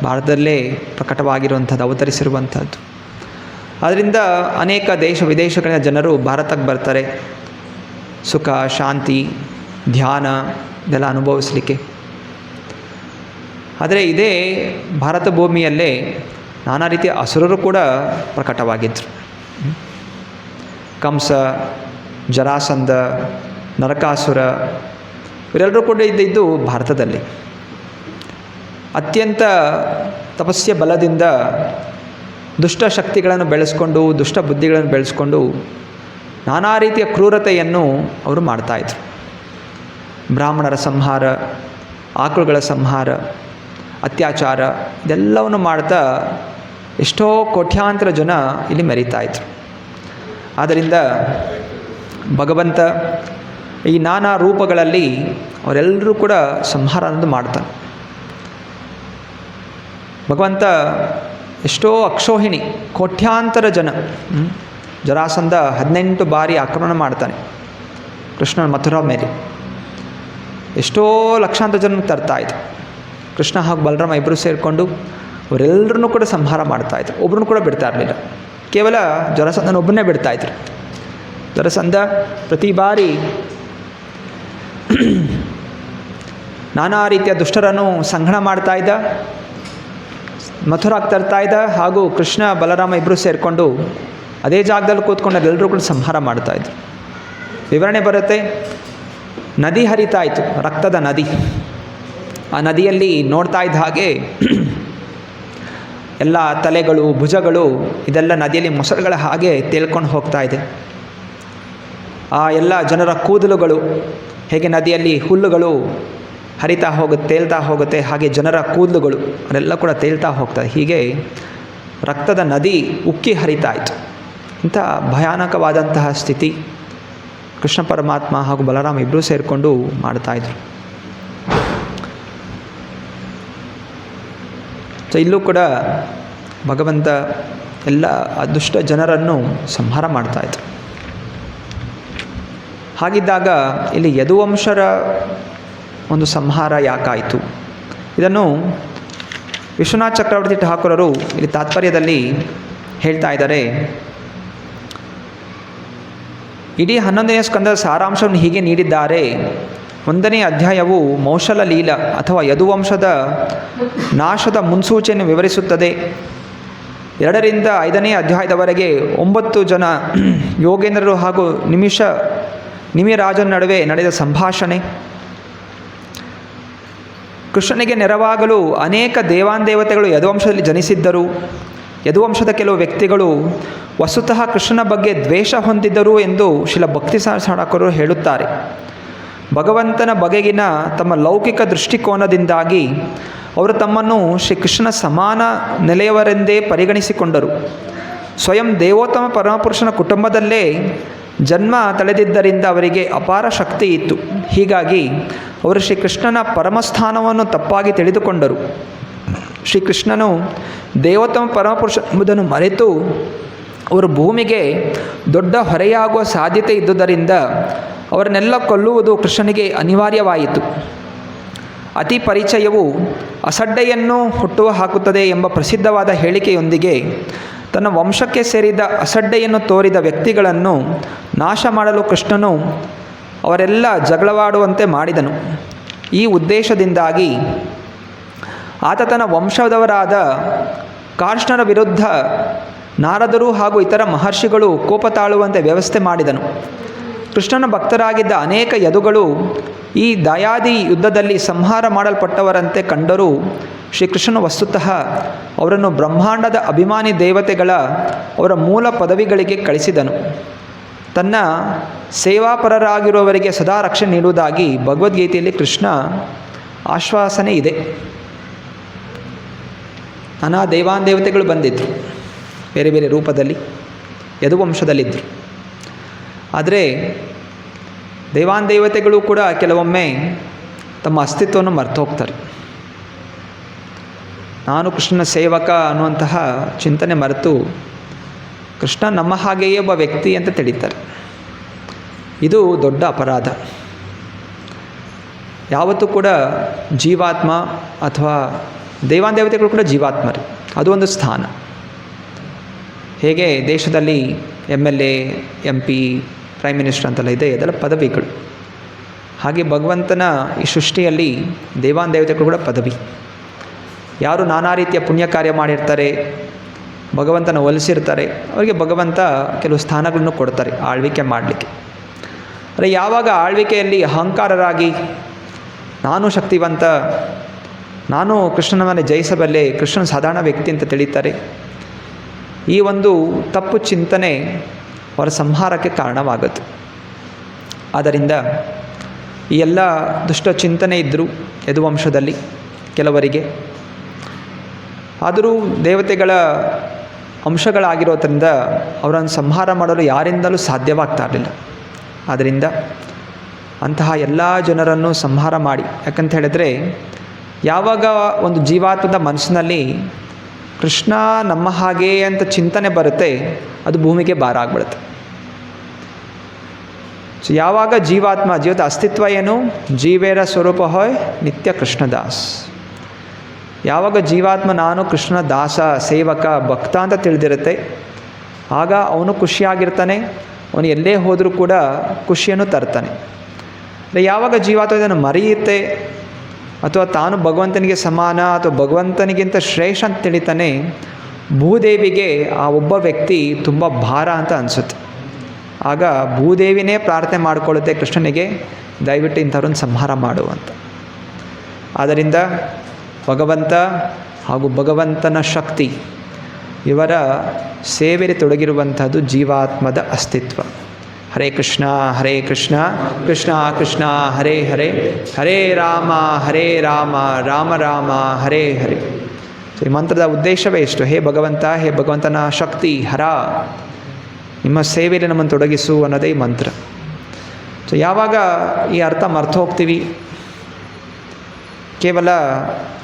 ಭಾರತದಲ್ಲೇ ಪ್ರಕಟವಾಗಿರುವಂಥದ್ದು, ಅವತರಿಸಿರುವಂಥದ್ದು. ಆದ್ದರಿಂದ ಅನೇಕ ದೇಶ ವಿದೇಶಗಳಿಂದ ಜನರು ಭಾರತಕ್ಕೆ ಬರ್ತಾರೆ ಸುಖ, ಶಾಂತಿ, ಧ್ಯಾನ ಇದೆಲ್ಲ ಅನುಭವಿಸಲಿಕ್ಕೆ. ಆದರೆ ಇದೇ ಭಾರತ ಭೂಮಿಯಲ್ಲೇ ನಾನಾ ರೀತಿಯ ಅಸುರರು ಕೂಡ ಪ್ರಕಟವಾಗಿದ್ದರು. ಕಂಸ, ಜರಾಸಂಧ, ನರಕಾಸುರ ಇವರೆಲ್ಲರೂ ಕೂಡ ಇದ್ದಿದ್ದು ಭಾರತದಲ್ಲಿ. ಅತ್ಯಂತ ತಪಸ್ಯ ಬಲದಿಂದ ದುಷ್ಟ ಶಕ್ತಿಗಳನ್ನು ಬೆಳೆಸ್ಕೊಂಡು, ದುಷ್ಟ ಬುದ್ಧಿಗಳನ್ನು ಬೆಳೆಸ್ಕೊಂಡು ನಾನಾ ರೀತಿಯ ಕ್ರೂರತೆಯನ್ನು ಅವರು ಮಾಡ್ತಾಯಿದ್ರು. ಬ್ರಾಹ್ಮಣರ ಸಂಹಾರ, ಆಕಳುಗಳ ಸಂಹಾರ, ಅತ್ಯಾಚಾರ ಇದೆಲ್ಲವನ್ನು ಮಾಡ್ತಾ ಎಷ್ಟೋ ಕೋಟ್ಯಾಂತರ ಜನ ಇಲ್ಲಿ ಮೆರೀತಾಯಿದ್ರು. ಆದ್ದರಿಂದ ಭಗವಂತ ಈ ನಾನಾ ರೂಪಗಳಲ್ಲಿ ಅವರೆಲ್ಲರೂ ಕೂಡ ಸಂಹಾರ ಅನ್ನೋದು ಮಾಡ್ತಾನೆ. ಭಗವಂತ ಎಷ್ಟೋ ಅಕ್ಷೋಹಿಣಿ ಕೋಟ್ಯಾಂತರ ಜನ, ಜರಾಸಂಧ 18 ಬಾರಿ ಆಕ್ರಮಣ ಮಾಡ್ತಾನೆ ಕೃಷ್ಣನ ಮಥುರಾ ಮೇಲೆ. ಎಷ್ಟೋ ಲಕ್ಷಾಂತರ ಜನ ತರ್ತಾಯಿದ್ರು. ಕೃಷ್ಣ ಹಾಗೂ ಬಲರಾಮ ಇಬ್ಬರು ಸೇರಿಕೊಂಡು ಅವರೆಲ್ಲರನ್ನೂ ಕೂಡ ಸಂಹಾರ ಮಾಡ್ತಾಯಿದ್ರು. ಒಬ್ಬರನ್ನು ಕೂಡ ಬಿಡ್ತಾ ಇರಲಿಲ್ಲ. ಕೇವಲ ಜರಾಸಂಧನೊಬ್ಬನ್ನೇ ಬಿಡ್ತಾಯಿದ್ರು. ಜರಾಸಂಧ ಪ್ರತಿ ಬಾರಿ ನಾನಾ ರೀತಿಯ ದುಷ್ಟರನ್ನು ಸಂಗ್ರಹ ಮಾಡ್ತಾ ಇದ್ದ, ಮಥುರಾಗೆ ತರ್ತಾ ಇದ್ದ. ಹಾಗೂ ಕೃಷ್ಣ ಬಲರಾಮ ಇಬ್ಬರು ಸೇರಿಕೊಂಡು ಅದೇ ಜಾಗದಲ್ಲಿ ಕೂತ್ಕೊಂಡು ಅದೆಲ್ಲರೂ ಕೂಡ ಸಂಹಾರ ಮಾಡ್ತಾಯಿದ್ರು. ವಿವರಣೆ ಬರುತ್ತೆ. ನದಿ ಹರಿತಾ ಇತ್ತು, ರಕ್ತದ ನದಿ. ಆ ನದಿಯಲ್ಲಿ ನೋಡ್ತಾ ಇದ್ದ ಹಾಗೆ ಎಲ್ಲ ತಲೆಗಳು, ಭುಜಗಳು ಇದೆಲ್ಲ ನದಿಯಲ್ಲಿ ಮೊಸರುಗಳ ಹಾಗೆ ತೇಲ್ಕೊಂಡು ಹೋಗ್ತಾ ಇದೆ. ಆ ಎಲ್ಲ ಜನರ ಕೂದಲುಗಳು ಹೇಗೆ ನದಿಯಲ್ಲಿ ಹುಲ್ಲುಗಳು ಹರಿತಾ ಹೋಗುತ್ತೆ, ತೇಲ್ತಾ ಹೋಗುತ್ತೆ, ಹಾಗೆ ಜನರ ಕೂದಲುಗಳು ಅದೆಲ್ಲ ಕೂಡ ತೇಲ್ತಾ ಹೋಗ್ತದೆ. ಹೀಗೆ ರಕ್ತದ ನದಿ ಉಕ್ಕಿ ಹರಿತಾ ಇತ್ತು. ಇಂಥ ಭಯಾನಕವಾದಂತಹ ಸ್ಥಿತಿ. ಕೃಷ್ಣ ಪರಮಾತ್ಮ ಹಾಗೂ ಬಲರಾಮ ಇಬ್ಬರೂ ಸೇರಿಕೊಂಡು ಮಾಡ್ತಾಯಿದ್ರು. ಸೊ ಇಲ್ಲೂ ಕೂಡ ಭಗವಂತ ಎಲ್ಲ ಅದೃಷ್ಟ ಜನರನ್ನು ಸಂಹಾರ ಮಾಡ್ತಾಯಿದ್ರು. ಹಾಗಿದ್ದಾಗ ಇಲ್ಲಿ ಯದುವಂಶರ ಒಂದು ಸಂಹಾರ ಯಾಕಾಯಿತು? ಇದನ್ನು ವಿಶ್ವನಾಥ ಚಕ್ರವರ್ತಿ ಠಾಕೂರರು ಇಲ್ಲಿ ತಾತ್ಪರ್ಯದಲ್ಲಿ ಹೇಳ್ತಾ ಇದ್ದಾರೆ. ಇಡೀ 11ನೇ ಸ್ಕಂದದ ಸಾರಾಂಶವನ್ನು ಹೀಗೆ ನೀಡಿದ್ದಾರೆ. 1ನೇ ಅಧ್ಯಾಯವು ಮೌಷಲ ಲೀಲ ಅಥವಾ ಯದುವಂಶದ ನಾಶದ ಮುನ್ಸೂಚನೆಯನ್ನು ವಿವರಿಸುತ್ತದೆ. 2ರಿಂದ 5ನೇ ಅಧ್ಯಾಯದವರೆಗೆ 9 ಜನ ಯೋಗೇಂದ್ರರು ಹಾಗೂ ನಿಮಿರಾಜನ ನಡುವೆ ನಡೆದ ಸಂಭಾಷಣೆ. ಕೃಷ್ಣನಿಗೆ ನೆರವಾಗಲು ಅನೇಕ ದೇವಾನುದೇವತೆಗಳು ಯದುವಂಶದಲ್ಲಿ ಜನಿಸಿದ್ದರು. ಯದುವಂಶದ ಕೆಲವು ವ್ಯಕ್ತಿಗಳು ವಸ್ತುತಃ ಕೃಷ್ಣನ ಬಗ್ಗೆ ದ್ವೇಷ ಹೊಂದಿದ್ದರು ಎಂದು ಶ್ರೀಲ ಭಕ್ತಿಸಾರಕರು ಹೇಳುತ್ತಾರೆ. ಭಗವಂತನ ಬಗೆಗಿನ ತಮ್ಮ ಲೌಕಿಕ ದೃಷ್ಟಿಕೋನದಿಂದಾಗಿ ಅವರು ತಮ್ಮನ್ನು ಶ್ರೀಕೃಷ್ಣನ ಸಮಾನ ನೆಲೆಯವರೆಂದೇ ಪರಿಗಣಿಸಿಕೊಂಡರು. ಸ್ವಯಂ ದೇವೋತ್ತಮ ಪರಮಪುರುಷನ ಕುಟುಂಬದಲ್ಲೇ ಜನ್ಮ ತಳೆದಿದ್ದರಿಂದ ಅವರಿಗೆ ಅಪಾರ ಶಕ್ತಿ ಇತ್ತು. ಹೀಗಾಗಿ ಅವರು ಶ್ರೀಕೃಷ್ಣನ ಪರಮಸ್ಥಾನವನ್ನು ತಪ್ಪಾಗಿ ತಿಳಿದುಕೊಂಡರು. ಶ್ರೀಕೃಷ್ಣನು ದೇವೋತ್ತಮ ಪರಮಪುರುಷ ಎಂಬುದನ್ನು ಮರೆತು ಅವರು ಭೂಮಿಗೆ ದೊಡ್ಡ ಹೊರೆಯಾಗುವ ಸಾಧ್ಯತೆ ಇದ್ದುದರಿಂದ ಅವರನ್ನೆಲ್ಲ ಕೊಲ್ಲುವುದು ಕೃಷ್ಣನಿಗೆ ಅನಿವಾರ್ಯವಾಯಿತು. ಅತಿ ಪರಿಚಯವು ಅಸಡ್ಡೆಯನ್ನು ಹುಟ್ಟುವ ಹಾಕುತ್ತದೆ ಎಂಬ ಪ್ರಸಿದ್ಧವಾದ ಹೇಳಿಕೆಯೊಂದಿಗೆ ತನ್ನ ವಂಶಕ್ಕೆ ಸೇರಿದ ಅಸಡ್ಡೆಯನ್ನು ತೋರಿದ ವ್ಯಕ್ತಿಗಳನ್ನು ನಾಶ ಮಾಡಲು ಕೃಷ್ಣನು ಅವರೆಲ್ಲ ಜಗಳವಾಡುವಂತೆ ಮಾಡಿದನು. ಈ ಉದ್ದೇಶದಿಂದಾಗಿ ಆತ ತನ್ನ ವಂಶದವರಾದ ಕಾರ್ಷ್ಣರ ವಿರುದ್ಧ ನಾರದರು ಹಾಗೂ ಇತರ ಮಹರ್ಷಿಗಳು ಕೋಪ ತಾಳುವಂತೆ ವ್ಯವಸ್ಥೆ ಮಾಡಿದನು. ಕೃಷ್ಣನ ಭಕ್ತರಾಗಿದ್ದ ಅನೇಕ ಯದುಗಳು ಈ ದಾಯಾದಿ ಯುದ್ಧದಲ್ಲಿ ಸಂಹಾರ ಮಾಡಲ್ಪಟ್ಟವರಂತೆ ಕಂಡರೂ ಶ್ರೀಕೃಷ್ಣನು ವಸ್ತುತಃ ಅವರನ್ನು ಬ್ರಹ್ಮಾಂಡದ ಅಭಿಮಾನಿ ದೇವತೆಗಳ ಅವರ ಮೂಲ ಪದವಿಗಳಿಗೆ ಕಳಿಸಿದನು. ತನ್ನ ಸೇವಾಪರರಾಗಿರುವವರಿಗೆ ಸದಾ ರಕ್ಷಣೆ ನೀಡುವುದಾಗಿ ಭಗವದ್ಗೀತೆಯಲ್ಲಿ ಕೃಷ್ಣ ಆಶ್ವಾಸನೆ ಇದೆ. ನಾನಾ ದೇವಾನುದೇವತೆಗಳು ಬಂದಿದ್ದರು, ಬೇರೆ ಬೇರೆ ರೂಪದಲ್ಲಿ ಯದುವಂಶದಲ್ಲಿದ್ದರು. ಆದರೆ ದೇವಾನುದೇವತೆಗಳು ಕೂಡ ಕೆಲವೊಮ್ಮೆ ತಮ್ಮ ಅಸ್ತಿತ್ವವನ್ನು ಮರೆತು ಹೋಗ್ತಾರೆ. ನಾನು ಕೃಷ್ಣನ ಸೇವಕ ಅನ್ನುವಂತಹ ಚಿಂತನೆ ಮರೆತು ಕೃಷ್ಣ ನಮ್ಮ ಹಾಗೆಯೇ ಒಬ್ಬ ವ್ಯಕ್ತಿ ಅಂತ ತಿಳಿತಾರೆ. ಇದು ದೊಡ್ಡ ಅಪರಾಧ. ಯಾವತ್ತೂ ಕೂಡ ಜೀವಾತ್ಮ ಅಥವಾ ದೇವಾನುದೇವತೆಗಳು ಕೂಡ ಜೀವಾತ್ಮರೇ, ಅದು ಒಂದು ಸ್ಥಾನ. ಹೇಗೆ ದೇಶದಲ್ಲಿ MLA, MP, ಪ್ರೈಮ್ ಮಿನಿಸ್ಟರ್ ಅಂತೆಲ್ಲ ಇದೆ, ಅದೆಲ್ಲ ಪದವಿಗಳು. ಹಾಗೆ ಭಗವಂತನ ಈ ಸೃಷ್ಟಿಯಲ್ಲಿ ದೇವಾನುದೇವತೆಗಳು ಕೂಡ ಪದವಿ. ಯಾರು ನಾನಾ ರೀತಿಯ ಪುಣ್ಯ ಕಾರ್ಯ ಮಾಡಿರ್ತಾರೆ, ಭಗವಂತನ ಒಲಿಸಿರ್ತಾರೆ, ಅವರಿಗೆ ಭಗವಂತ ಕೆಲವು ಸ್ಥಾನಗಳನ್ನು ಕೊಡ್ತಾರೆ ಆಳ್ವಿಕೆ ಮಾಡಲಿಕ್ಕೆ. ಆದರೆ ಯಾವಾಗ ಆಳ್ವಿಕೆಯಲ್ಲಿ ಅಹಂಕಾರರಾಗಿ ನಾನು ಶಕ್ತಿವಂತ, ನಾನು ಕೃಷ್ಣನನ್ನು ಜಯಿಸಬಲ್ಲೆ, ಕೃಷ್ಣನ ಸಾಧಾರಣ ವ್ಯಕ್ತಿ ಅಂತ ತಿಳಿತಾರೆ, ಈ ಒಂದು ತಪ್ಪು ಚಿಂತನೆ ಅವರ ಸಂಹಾರಕ್ಕೆ ಕಾರಣವಾಗುತ್ತೆ. ಆದ್ದರಿಂದ ಈ ಎಲ್ಲ ದುಷ್ಟ ಚಿಂತನೆ ಇದ್ದರು ಯದುವಂಶದಲ್ಲಿ ಕೆಲವರಿಗೆ. ಆದರೂ ದೇವತೆಗಳ ಅಂಶಗಳಾಗಿರೋದ್ರಿಂದ ಅವರನ್ನು ಸಂಹಾರ ಮಾಡಲು ಯಾರಿಂದಲೂ ಸಾಧ್ಯವಾಗ್ತಾ ಇರಲಿಲ್ಲ. ಆದ್ದರಿಂದ ಅಂತಹ ಎಲ್ಲ ಜನರನ್ನು ಸಂಹಾರ ಮಾಡಿ, ಯಾಕಂತ ಹೇಳಿದ್ರೆ ಯಾವಾಗ ಒಂದು ಜೀವಾತ್ಮದ ಮನಸ್ಸಿನಲ್ಲಿ ಕೃಷ್ಣ ನಮ್ಮ ಹಾಗೆ ಅಂತ ಚಿಂತನೆ ಬರುತ್ತೆ, ಅದು ಭೂಮಿಗೆ ಭಾರ ಆಗಿಬಿಡುತ್ತೆ. ಸೊ ಯಾವಾಗ ಜೀವದ ಅಸ್ತಿತ್ವ ಏನು? ಜೀವೇರ ಸ್ವರೂಪ ಹೋಯ್ ನಿತ್ಯ ಕೃಷ್ಣದಾಸ್. ಯಾವಾಗ ಜೀವಾತ್ಮ ನಾನು ಕೃಷ್ಣ ದಾಸ, ಸೇವಕ, ಭಕ್ತ ಅಂತ ತಿಳಿದಿರುತ್ತೆ, ಆಗ ಅವನು ಖುಷಿಯಾಗಿರ್ತಾನೆ. ಅವನು ಎಲ್ಲೇ ಹೋದರೂ ಕೂಡ ಖುಷಿಯನ್ನು ತರ್ತಾನೆ. ಯಾವಾಗ ಜೀವಾತ್ಮ ಇದನ್ನು ಮರೆಯುತ್ತೆ ಅಥವಾ ತಾನು ಭಗವಂತನಿಗೆ ಸಮಾನ ಅಥವಾ ಭಗವಂತನಿಗಿಂತ ಶ್ರೇಷ್ಠ ಅಂತ ತಿಳಿತಾನೆ, ಭೂದೇವಿಗೆ ಆ ಒಬ್ಬ ವ್ಯಕ್ತಿ ತುಂಬ ಭಾರ ಅಂತ ಅನಿಸುತ್ತೆ. ಆಗ ಭೂದೇವಿನೇ ಪ್ರಾರ್ಥನೆ ಮಾಡಿಕೊಳ್ಳುತ್ತೆ ಕೃಷ್ಣನಿಗೆ, ದಯವಿಟ್ಟು ಇಂಥವ್ರನ್ನ ಸಂಹಾರ ಮಾಡುವಂತ. ಆದ್ದರಿಂದ ಭಗವಂತ ಹಾಗೂ ಭಗವಂತನ ಶಕ್ತಿ ಇವರ ಸೇವೆಯಲ್ಲಿ ತೊಡಗಿರುವಂಥದ್ದು ಜೀವಾತ್ಮದ ಅಸ್ತಿತ್ವ. ಹರೇ ಕೃಷ್ಣ ಕೃಷ್ಣ ಕೃಷ್ಣ ಹರೇ ಹರೇ, ಹರೇ ರಾಮ ರಾಮ ರಾಮ ಹರೇ ಹರೇ. ಸೊ ಈ ಮಂತ್ರದ ಉದ್ದೇಶವೇ ಇಷ್ಟು. ಹೇ ಭಗವಂತ, ಹೇ ಭಗವಂತನ ಶಕ್ತಿ ಹರ, ನಿಮ್ಮ ಸೇವೆಯಲ್ಲಿ ನಮ್ಮನ್ನು ತೊಡಗಿಸು ಅನ್ನೋದೇ ಈ ಮಂತ್ರ. ಸೊ ಯಾವಾಗ ಈ ಅರ್ಥ ಮರ್ತು ಹೋಗ್ತೀವಿ, ಕೇವಲ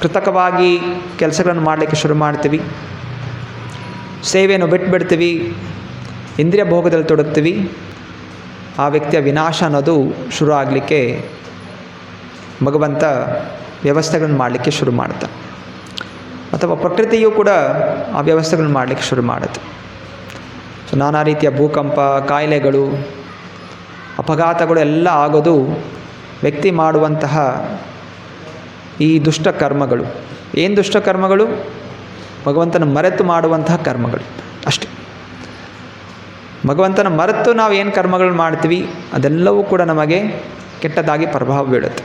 ಕೃತಕವಾಗಿ ಕೆಲಸಗಳನ್ನು ಮಾಡಲಿಕ್ಕೆ ಶುರು ಮಾಡ್ತೀವಿ, ಸೇವೆಯನ್ನು ಬಿಟ್ಬಿಡ್ತೀವಿ, ಇಂದ್ರಿಯ ಭೋಗದಲ್ಲಿ ತೊಡಗ್ತೀವಿ, ಆ ವ್ಯಕ್ತಿಯ ವಿನಾಶ ಅನ್ನೋದು ಶುರು ಆಗಲಿಕ್ಕೆ ಭಗವಂತ ವ್ಯವಸ್ಥೆಗಳನ್ನು ಮಾಡಲಿಕ್ಕೆ ಶುರು ಮಾಡ್ತಾನೆ. ಅಥವಾ ಪ್ರಕೃತಿಯೂ ಕೂಡ ಆ ವ್ಯವಸ್ಥೆಗಳನ್ನು ಮಾಡಲಿಕ್ಕೆ ಶುರು ಮಾಡುತ್ತೆ. ಸೊ ನಾನಾ ರೀತಿಯ ಭೂಕಂಪ, ಕಾಯಿಲೆಗಳು, ಅಪಘಾತಗಳು ಎಲ್ಲ ಆಗೋದು ವ್ಯಕ್ತಿ ಮಾಡುವಂತಹ ಈ ದುಷ್ಟ ಕರ್ಮಗಳು. ಏನು ದುಷ್ಟ ಕರ್ಮಗಳು? ಭಗವಂತನ ಮರೆತು ಮಾಡುವಂತಹ ಕರ್ಮಗಳು ಅಷ್ಟೇ. ಭಗವಂತನ ಮರೆತು ನಾವು ಏನು ಕರ್ಮಗಳು ಮಾಡ್ತೀವಿ ಅದೆಲ್ಲವೂ ಕೂಡ ನಮಗೆ ಕೆಟ್ಟದಾಗಿ ಪ್ರಭಾವ ಬೀಳುತ್ತೆ.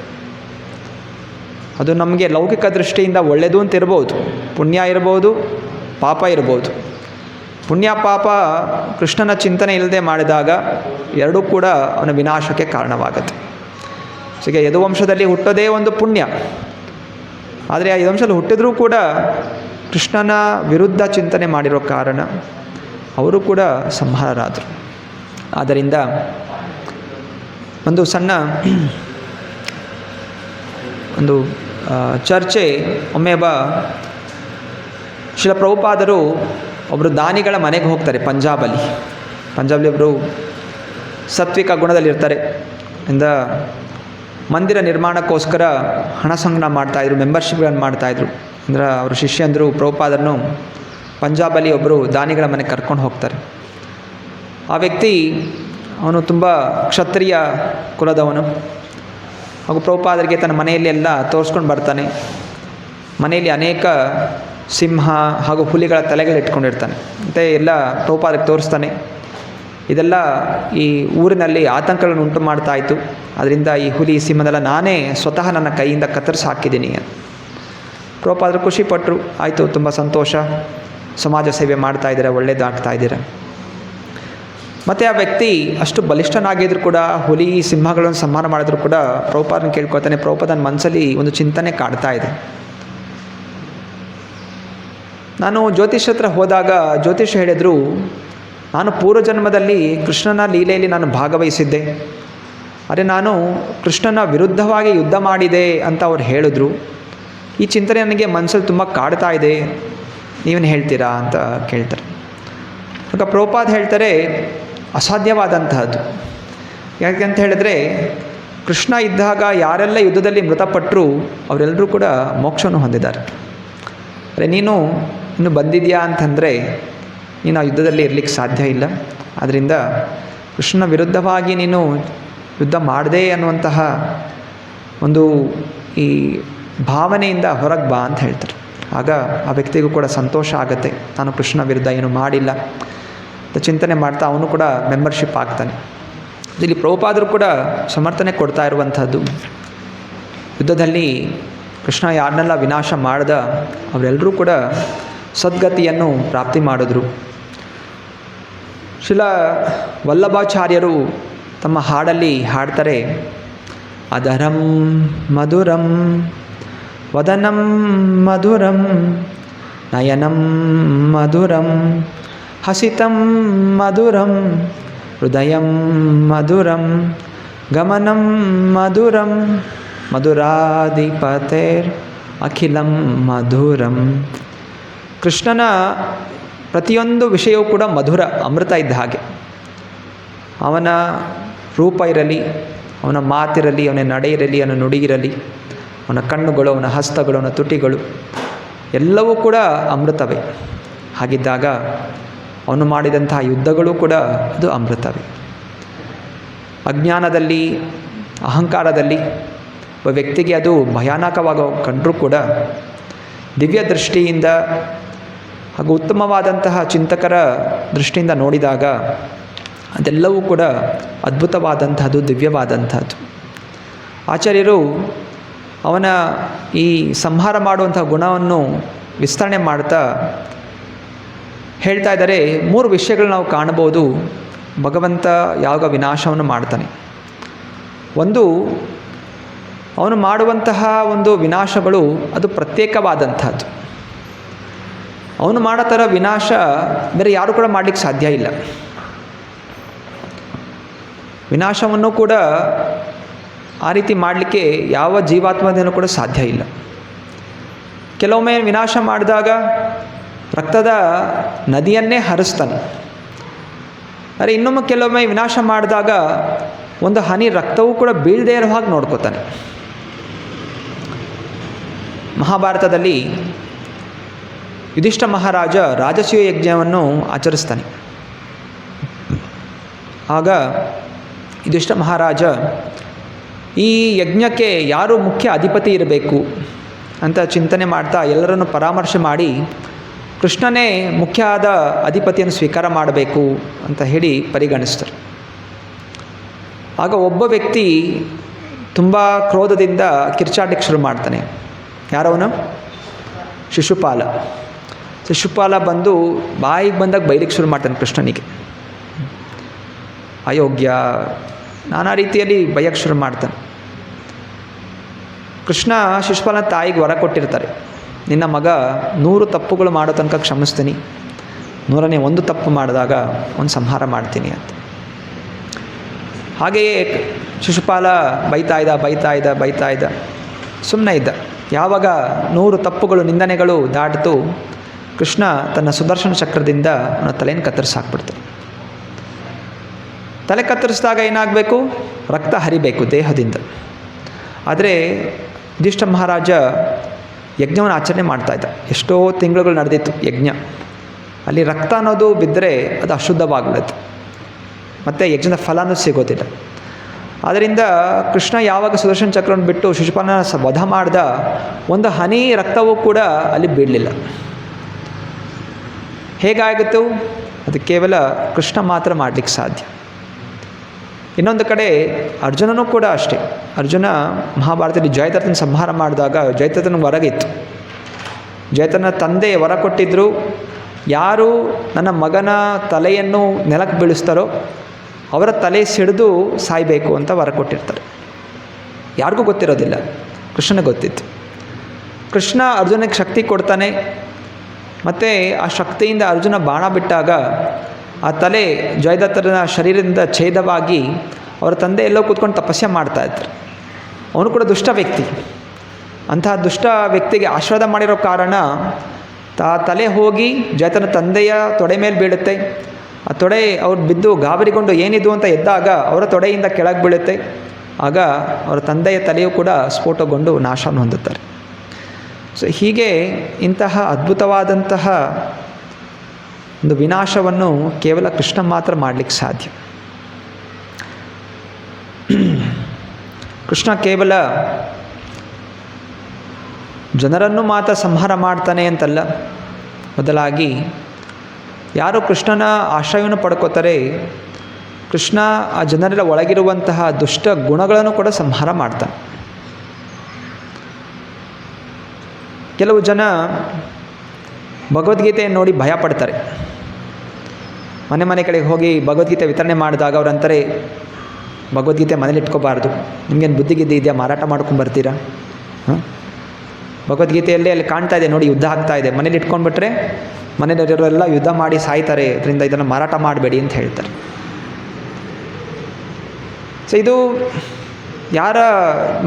ಅದು ನಮಗೆ ಲೌಕಿಕ ದೃಷ್ಟಿಯಿಂದ ಒಳ್ಳೆಯದು ಅಂತ ಇರ್ಬೋದು, ಪುಣ್ಯ ಇರ್ಬೋದು, ಪಾಪ ಇರ್ಬೋದು. ಪುಣ್ಯ ಪಾಪ ಕೃಷ್ಣನ ಚಿಂತನೆ ಇಲ್ಲದೆ ಮಾಡಿದಾಗ ಎರಡೂ ಕೂಡ ಅವನ ವಿನಾಶಕ್ಕೆ ಕಾರಣವಾಗುತ್ತೆ. ಸೊ ಈಗ ಯದುವಂಶದಲ್ಲಿ ಹುಟ್ಟೋದೇ ಒಂದು ಪುಣ್ಯ, ಆದರೆ ಆ ಯದುವಂಶದಲ್ಲಿ ಹುಟ್ಟಿದ್ರೂ ಕೂಡ ಕೃಷ್ಣನ ವಿರುದ್ಧ ಚಿಂತನೆ ಮಾಡಿರೋ ಕಾರಣ ಅವರು ಕೂಡ ಸಂಹಾರರಾದರು. ಆದ್ದರಿಂದ ಒಂದು ಸಣ್ಣ ಒಂದು ಚರ್ಚೆ. ಒಮ್ಮೆ ಶ್ರೀಲ ಪ್ರಭುಪಾದರು ಒಬ್ಬರು ದಾನಿಗಳ ಮನೆಗೆ ಹೋಗ್ತಾರೆ ಪಂಜಾಬಲ್ಲಿ ಒಬ್ಬರು ಸಾತ್ವಿಕ ಗುಣದಲ್ಲಿರ್ತಾರೆ. ಇಂದ ಮಂದಿರ ನಿರ್ಮಾಣಕ್ಕೋಸ್ಕರ ಹಣ ಸಂಗ್ರಹ ಮಾಡ್ತಾಯಿದ್ರು, ಮೆಂಬರ್ಶಿಪ್ಗಳನ್ನು ಮಾಡ್ತಾಯಿದ್ರು. ಅಂದ್ರೆ ಅವರು ಶಿಷ್ಯಂದರು ಪ್ರಭುಪಾದರನ್ನು ಪಂಜಾಬಲ್ಲಿ ಒಬ್ಬರು ದಾನಿಗಳ ಮನೆಗೆ ಕರ್ಕೊಂಡು ಹೋಗ್ತಾರೆ. ಆ ವ್ಯಕ್ತಿ ಅವನು ತುಂಬ ಕ್ಷತ್ರಿಯ ಕುಲದವನು. ಹಾಗೂ ಪ್ರಭುಪಾದರಿಗೆ ತನ್ನ ಮನೆಯಲ್ಲಿ ಎಲ್ಲ ತೋರಿಸ್ಕೊಂಡು ಬರ್ತಾನೆ. ಮನೆಯಲ್ಲಿ ಅನೇಕ ಸಿಂಹ ಹಾಗೂ ಹುಲಿಗಳ ತಲೆಗಳು ಇಟ್ಕೊಂಡಿರ್ತಾನೆ. ಮತ್ತು ಎಲ್ಲ ಪ್ರಭುಪಾದರಿಗೆ ತೋರಿಸ್ತಾನೆ. ಇದೆಲ್ಲ ಈ ಊರಿನಲ್ಲಿ ಆತಂಕಗಳನ್ನು ಉಂಟು ಮಾಡ್ತಾ ಇತ್ತು. ಅದರಿಂದ ಈ ಹುಲಿ ಸಿಂಹದೆಲ್ಲ ನಾನೇ ಸ್ವತಃ ನನ್ನ ಕೈಯಿಂದ ಕತ್ತರಿಸಿ ಹಾಕಿದ್ದೀನಿ. ಪ್ರಭುಪಾದರು ಖುಷಿಪಟ್ಟರು. ಆಯಿತು, ತುಂಬ ಸಂತೋಷ, ಸಮಾಜ ಸೇವೆ ಮಾಡ್ತಾ ಇದ್ದೀರ, ಒಳ್ಳೆಯದಾಗ್ತಾ ಇದ್ದೀರ. ಮತ್ತು ಆ ವ್ಯಕ್ತಿ ಅಷ್ಟು ಬಲಿಷ್ಠನಾಗಿದ್ರು ಕೂಡ, ಹುಲಿ ಸಿಂಹಗಳನ್ನು ಸಂಹಾರ ಮಾಡಿದ್ರು ಕೂಡ ಪ್ರಭುಪಾದನ ಕೇಳ್ಕೊಳ್ತಾನೆ, ಪ್ರಭುಪಾದನ ಮನಸ್ಸಲ್ಲಿ ಒಂದು ಚಿಂತನೆ ಕಾಡ್ತಾ ಇದೆ. ನಾನು ಜ್ಯೋತಿಷ್ ಹತ್ರ ಹೋದಾಗ ಜ್ಯೋತಿಷ್ ಹೇಳಿದರು, ನಾನು ಪೂರ್ವಜನ್ಮದಲ್ಲಿ ಕೃಷ್ಣನ ಲೀಲೆಯಲ್ಲಿ ನಾನು ಭಾಗವಹಿಸಿದ್ದೆ, ಆದರೆ ನಾನು ಕೃಷ್ಣನ ವಿರುದ್ಧವಾಗಿ ಯುದ್ಧ ಮಾಡಿದೆ ಅಂತ ಅವ್ರು ಹೇಳಿದ್ರು. ಈ ಚಿಂತನೆ ನನಗೆ ಮನಸ್ಸಲ್ಲಿ ತುಂಬ ಕಾಡ್ತಾ ಇದೆ, ನೀವೇನು ಹೇಳ್ತೀರಾ ಅಂತ ಕೇಳ್ತಾರೆ. ಆಗ ಪ್ರಭುಪಾದ ಹೇಳ್ತಾರೆ, ಅಸಾಧ್ಯವಾದಂತಹದ್ದು. ಯಾಕೆ ಅಂತ ಹೇಳಿದ್ರೆ, ಕೃಷ್ಣ ಇದ್ದಾಗ ಯಾರೆಲ್ಲ ಯುದ್ಧದಲ್ಲಿ ಮೃತಪಟ್ಟರು ಅವರೆಲ್ಲರೂ ಕೂಡ ಮೋಕ್ಷವನ್ನು ಹೊಂದಿದ್ದಾರೆ. ಅರೆ ನೀನು ಇನ್ನು ಬಂದಿದೆಯಾ ಅಂತಂದರೆ ನೀನು ಆ ಯುದ್ಧದಲ್ಲಿ ಇರಲಿಕ್ಕೆ ಸಾಧ್ಯ ಇಲ್ಲ. ಆದ್ದರಿಂದ ಕೃಷ್ಣನ ವಿರುದ್ಧವಾಗಿ ನೀನು ಯುದ್ಧ ಮಾಡದೆ ಅನ್ನುವಂತಹ ಒಂದು ಈ ಭಾವನೆಯಿಂದ ಹೊರಗೆ ಬಾ ಅಂತ ಹೇಳ್ತಾರೆ. ಆಗ ಆ ವ್ಯಕ್ತಿಗೂ ಕೂಡ ಸಂತೋಷ ಆಗುತ್ತೆ, ನಾನು ಕೃಷ್ಣನ ವಿರುದ್ಧ ಏನು ಮಾಡಿಲ್ಲ ಅಂತ ಚಿಂತನೆ ಮಾಡ್ತಾ ಅವನು ಕೂಡ ಮೆಂಬರ್ಶಿಪ್ ಆಗ್ತಾನೆ. ಇಲ್ಲಿ ಪ್ರಭುಪಾದರು ಕೂಡ ಸಮರ್ಥನೆ ಕೊಡ್ತಾ ಇರುವಂಥದ್ದು, ಯುದ್ಧದಲ್ಲಿ ಕೃಷ್ಣ ಯಾರನ್ನೆಲ್ಲ ವಿನಾಶ ಮಾಡ್ದ ಅವರೆಲ್ಲರೂ ಕೂಡ ಸದ್ಗತಿಯನ್ನು ಪ್ರಾಪ್ತಿ ಮಾಡಿದ್ರು. ಶ್ರೀಲ ವಲ್ಲಭಾಚಾರ್ಯರು ತಮ್ಮ ಹಾಡಲ್ಲಿ ಹಾಡ್ತಾರೆ, ಅಧರಂ ಮಧುರಂ ವದನಂ ಮಧುರಂ ನಯನಂ ಮಧುರಂ ಹಸಿತಂ ಮಧುರಂ ಹೃದಯಂ ಮಧುರಂ ಗಮನಂ ಮಧುರಂ ಮಧುರಾಧಿಪತೇರ್ ಅಖಿಲಂ ಮಧುರಂ. ಕೃಷ್ಣನ ಪ್ರತಿಯೊಂದು ವಿಷಯವೂ ಕೂಡ ಮಧುರ, ಅಮೃತ ಇದ್ದ ಹಾಗೆ. ಅವನ ರೂಪ ಇರಲಿ, ಅವನ ಮಾತಿರಲಿ, ಅವನ ನಡೆ ಇರಲಿ, ಅವನ ನುಡಿ ಇರಲಿ, ಅವನ ಕಣ್ಣುಗಳು, ಅವನ ಹಸ್ತಗಳು, ಅವನ ತುಟಿಗಳು ಎಲ್ಲವೂ ಕೂಡ ಅಮೃತವೇ. ಹಾಗಿದ್ದಾಗ ಅವನು ಮಾಡಿದಂತಹ ಯುದ್ಧಗಳು ಕೂಡ ಅದು ಅಮೃತವೇ. ಅಜ್ಞಾನದಲ್ಲಿ, ಅಹಂಕಾರದಲ್ಲಿ ಒಬ್ಬ ವ್ಯಕ್ತಿಗೆ ಅದು ಭಯಾನಕವಾಗಿ ಕಂಡರೂ ಕೂಡ ದಿವ್ಯ ದೃಷ್ಟಿಯಿಂದ ಹಾಗೂ ಉತ್ತಮವಾದಂತಹ ಚಿಂತಕರ ದೃಷ್ಟಿಯಿಂದ ನೋಡಿದಾಗ ಅದೆಲ್ಲವೂ ಕೂಡ ಅದ್ಭುತವಾದಂಥದ್ದು, ದಿವ್ಯವಾದಂಥದ್ದು. ಆಚಾರ್ಯರು ಅವನ ಈ ಸಂಹಾರ ಮಾಡುವಂಥ ಗುಣವನ್ನು ವಿಸ್ತರಣೆ ಮಾಡ್ತಾ ಹೇಳ್ತಾ ಇದ್ದಾರೆ, 3 ವಿಷಯಗಳು ನಾವು ಕಾಣಬಹುದು ಭಗವಂತ ಯಾವಾಗ ವಿನಾಶವನ್ನು ಮಾಡ್ತಾನೆ. ಒಂದು, ಅವನು ಮಾಡುವಂತಹ ಒಂದು ವಿನಾಶಗಳು ಅದು ಪ್ರತ್ಯೇಕವಾದಂಥದ್ದು. ಅವನು ಮಾಡೋ ಥರ ವಿನಾಶ ಬೇರೆ ಯಾರು ಕೂಡ ಮಾಡಲಿಕ್ಕೆ ಸಾಧ್ಯ ಇಲ್ಲ. ವಿನಾಶವನ್ನು ಕೂಡ ಆ ರೀತಿ ಮಾಡಲಿಕ್ಕೆ ಯಾವ ಜೀವಾತ್ಮದೇನೂ ಕೂಡ ಸಾಧ್ಯ ಇಲ್ಲ. ಕೆಲವೊಮ್ಮೆ ವಿನಾಶ ಮಾಡಿದಾಗ ರಕ್ತದ ನದಿಯನ್ನೇ ಹರಿಸ್ತಾನೆ. ಆದರೆ ಇನ್ನೊಮ್ಮೆ ಕೆಲವೊಮ್ಮೆ ವಿನಾಶ ಮಾಡಿದಾಗ ಒಂದು ಹನಿ ರಕ್ತವೂ ಕೂಡ ಬೀಳದೇ ಇರೋ ಹಾಗೆ ನೋಡ್ಕೋತಾನೆ. ಮಹಾಭಾರತದಲ್ಲಿ ಯುಧಿಷ್ಠ ಮಹಾರಾಜ ರಾಜಸೂಯ ಯಜ್ಞವನ್ನು ಆಚರಿಸ್ತಾನೆ. ಆಗ ಯುಧಿಷ್ಠ ಮಹಾರಾಜ ಈ ಯಜ್ಞಕ್ಕೆ ಯಾರು ಮುಖ್ಯ ಅಧಿಪತಿ ಇರಬೇಕು ಅಂತ ಚಿಂತನೆ ಮಾಡ್ತಾ ಎಲ್ಲರನ್ನು ಪರಾಮರ್ಶೆ ಮಾಡಿ ಕೃಷ್ಣನೇ ಮುಖ್ಯ ಆದ ಅಧಿಪತಿಯನ್ನು ಸ್ವೀಕಾರ ಮಾಡಬೇಕು ಅಂತ ಹೇಳಿ ಪರಿಗಣಿಸ್ತಾರೆ. ಆಗ ಒಬ್ಬ ವ್ಯಕ್ತಿ ತುಂಬ ಕ್ರೋಧದಿಂದ ಕಿರ್ಚಾಟಕ್ಕೆ ಶುರು ಮಾಡ್ತಾನೆ. ಯಾರವನು? ಶಿಶುಪಾಲ. ಶಿಶುಪಾಲ ಬಂದು ಬಾಯಿಗೆ ಬಂದಾಗ ಬೈಲಿಕ್ಕೆ ಶುರು ಮಾಡ್ತಾನೆ ಕೃಷ್ಣನಿಗೆ. ಅಯೋಗ್ಯ, ನಾನಾ ರೀತಿಯಲ್ಲಿ ಬೈಯಕ್ಕೆ ಶುರು ಮಾಡ್ತಾನೆ. ಕೃಷ್ಣ ಶಿಶುಪಾಲನ ತಾಯಿಗೆ ವರ ಕೊಟ್ಟಿರ್ತಾರೆ, ನಿನ್ನ ಮಗ 100 ತಪ್ಪುಗಳು ಮಾಡೋ ತನಕ ಕ್ಷಮಿಸ್ತೀನಿ, 100ನೇ 1 ತಪ್ಪು ಮಾಡಿದಾಗ ಒಂದು ಸಂಹಾರ ಮಾಡ್ತೀನಿ ಅಂತ. ಹಾಗೆಯೇ ಶಿಶುಪಾಲ ಬೈತಾ ಇದ್ದ ಸುಮ್ಮನೆ ಇದ್ದ. ಯಾವಾಗ 100 ತಪ್ಪುಗಳು ನಿಂದನೆಗಳು ದಾಟಿತು, ಕೃಷ್ಣ ತನ್ನ ಸುದರ್ಶನ ಚಕ್ರದಿಂದ ಅವನ ತಲೆಯನ್ನು ಕತ್ತರಿಸಾಕ್ಬಿಡ್ತಾನೆ. ತಲೆ ಕತ್ತರಿಸಿದಾಗ ಏನಾಗಬೇಕು? ರಕ್ತ ಹರಿಬೇಕು ದೇಹದಿಂದ. ಆದರೆ ಯುಧಿಷ್ಠ ಮಹಾರಾಜ ಯಜ್ಞವನ್ನು ಆಚರಣೆ ಮಾಡ್ತಾಯಿದ್ದ. ಎಷ್ಟೋ ತಿಂಗಳುಗಳು ನಡೆದಿತ್ತು ಯಜ್ಞ. ಅಲ್ಲಿ ರಕ್ತ ಅನ್ನೋದು ಬಿದ್ದರೆ ಅದು ಅಶುದ್ಧವಾಗ್ಬಿಡುತ್ತೆ, ಮತ್ತು ಯಜ್ಞದ ಫಲನೂ ಸಿಗೋದಿಲ್ಲ. ಆದ್ದರಿಂದ ಕೃಷ್ಣ ಯಾವಾಗ ಸುದರ್ಶನ ಚಕ್ರವನ್ನು ಬಿಟ್ಟು ಶಿಶುಪಾಲನ ವಧ ಮಾಡಿದ, ಒಂದು ಹನಿ ರಕ್ತವೂ ಕೂಡ ಅಲ್ಲಿ ಬೀಳಲಿಲ್ಲ. ಹೇಗಾಗಿತ್ತು? ಅದು ಕೇವಲ ಕೃಷ್ಣ ಮಾತ್ರ ಮಾಡಲಿಕ್ಕೆ ಸಾಧ್ಯ. ಇನ್ನೊಂದು ಕಡೆ ಅರ್ಜುನನೂ ಕೂಡ ಅಷ್ಟೇ. ಅರ್ಜುನ ಮಹಾಭಾರತದಲ್ಲಿ ಜಯದ್ರಥನ ಸಂಹಾರ ಮಾಡಿದಾಗ ಜಯದ್ರಥನ ಹೊರಗಿತ್ತು. ಜಯದ್ರಥನ ತಂದೆ ವರ ಕೊಟ್ಟಿದ್ದರು, ಯಾರು ನನ್ನ ಮಗನ ತಲೆಯನ್ನು ನೆಲಕ್ಕೆ ಬೀಳಿಸ್ತಾರೋ ಅವರ ತಲೆ ಸಿಡಿದು ಸಾಯಬೇಕು ಅಂತ ವರ ಕೊಟ್ಟಿರ್ತಾರೆ. ಯಾರಿಗೂ ಗೊತ್ತಿರೋದಿಲ್ಲ, ಕೃಷ್ಣನಿಗೆ ಗೊತ್ತಿತ್ತು. ಕೃಷ್ಣ ಅರ್ಜುನಿಗೆ ಶಕ್ತಿ ಕೊಡ್ತಾನೆ. ಮತ್ತು ಆ ಶಕ್ತಿಯಿಂದ ಅರ್ಜುನ ಬಾಣ ಬಿಟ್ಟಾಗ ಆ ತಲೆ ಜಯದ್ರಥನ ಶರೀರದಿಂದ ಛೇದವಾಗಿ ಅವರ ತಂದೆ ಎಲ್ಲೋ ಕೂತ್ಕೊಂಡು ತಪಸ್ಸೆ ಮಾಡ್ತಾಯಿದ್ರು. ಅವನು ಕೂಡ ದುಷ್ಟ ವ್ಯಕ್ತಿ. ಅಂತಹ ದುಷ್ಟ ವ್ಯಕ್ತಿಗೆ ಆಶೀರ್ವಾದ ಮಾಡಿರೋ ಕಾರಣ ತಲೆ ಹೋಗಿ ಜಯದ್ರಥನ ತಂದೆಯ ತೊಡೆ ಮೇಲೆ ಬೀಳುತ್ತೆ. ಆ ತೊಡೆ ಅವ್ರು ಬಿದ್ದು ಗಾಬರಿಗೊಂಡು ಏನಿದು ಅಂತ ಎದ್ದಾಗ ಅವರ ತೊಡೆಯಿಂದ ಕೆಳಗೆ ಬೀಳುತ್ತೆ. ಆಗ ಅವರ ತಂದೆಯ ತಲೆಯೂ ಕೂಡ ಸ್ಫೋಟಗೊಂಡು ನಾಶವನ್ನು ಹೊಂದುತ್ತಾರೆ. ಸೊ ಹೀಗೆ ಇಂತಹ ಅದ್ಭುತವಾದಂತಹ ಒಂದು ವಿನಾಶವನ್ನು ಕೇವಲ ಕೃಷ್ಣ ಮಾತ್ರ ಮಾಡಲಿಕ್ಕೆ ಸಾಧ್ಯ. ಕೃಷ್ಣ ಕೇವಲ ಜನರನ್ನು ಮಾತ್ರ ಸಂಹಾರ ಮಾಡ್ತಾನೆ ಅಂತಲ್ಲ, ಬದಲಾಗಿ ಯಾರು ಕೃಷ್ಣನ ಆಶ್ರಯವನ್ನು ಪಡ್ಕೋತಾರೆ, ಕೃಷ್ಣ ಆ ಜನರ ಒಳಗಿರುವಂತಹ ದುಷ್ಟ ಗುಣಗಳನ್ನು ಕೂಡ ಸಂಹಾರ ಮಾಡ್ತಾನೆ. ಕೆಲವು ಜನ ಭಗವದ್ಗೀತೆಯನ್ನು ನೋಡಿ ಭಯ ಪಡ್ತಾರೆ. ಮನೆ ಕಡೆಗೆ ಹೋಗಿ ಭಗವದ್ಗೀತೆ ವಿತರಣೆ ಮಾಡಿದಾಗ ಅವರಂತಾರೆ, ಭಗವದ್ಗೀತೆ ಮನೇಲಿ ಇಟ್ಕೋಬಾರ್ದು, ನಿಮಗೇನು ಬುದ್ಧಿಗಿದ್ದೆ ಇದೆಯಾ, ಮಾರಾಟ ಮಾಡ್ಕೊಂಬರ್ತೀರಾ? ಭಗವದ್ಗೀತೆಯಲ್ಲೇ ಅಲ್ಲಿ ಕಾಣ್ತಾ ಇದೆ ನೋಡಿ, ಯುದ್ಧ ಆಗ್ತಾ ಇದೆ, ಮನೇಲಿ ಇಟ್ಕೊಂಡ್ಬಿಟ್ರೆ ಮನೆಯಲ್ಲಿರೋರೆಲ್ಲ ಯುದ್ಧ ಮಾಡಿ ಸಾಯ್ತಾರೆ, ಅದರಿಂದ ಇದನ್ನು ಮಾರಾಟ ಮಾಡಬೇಡಿ ಅಂತ ಹೇಳ್ತಾರೆ. ಸೊ ಇದು ಯಾರ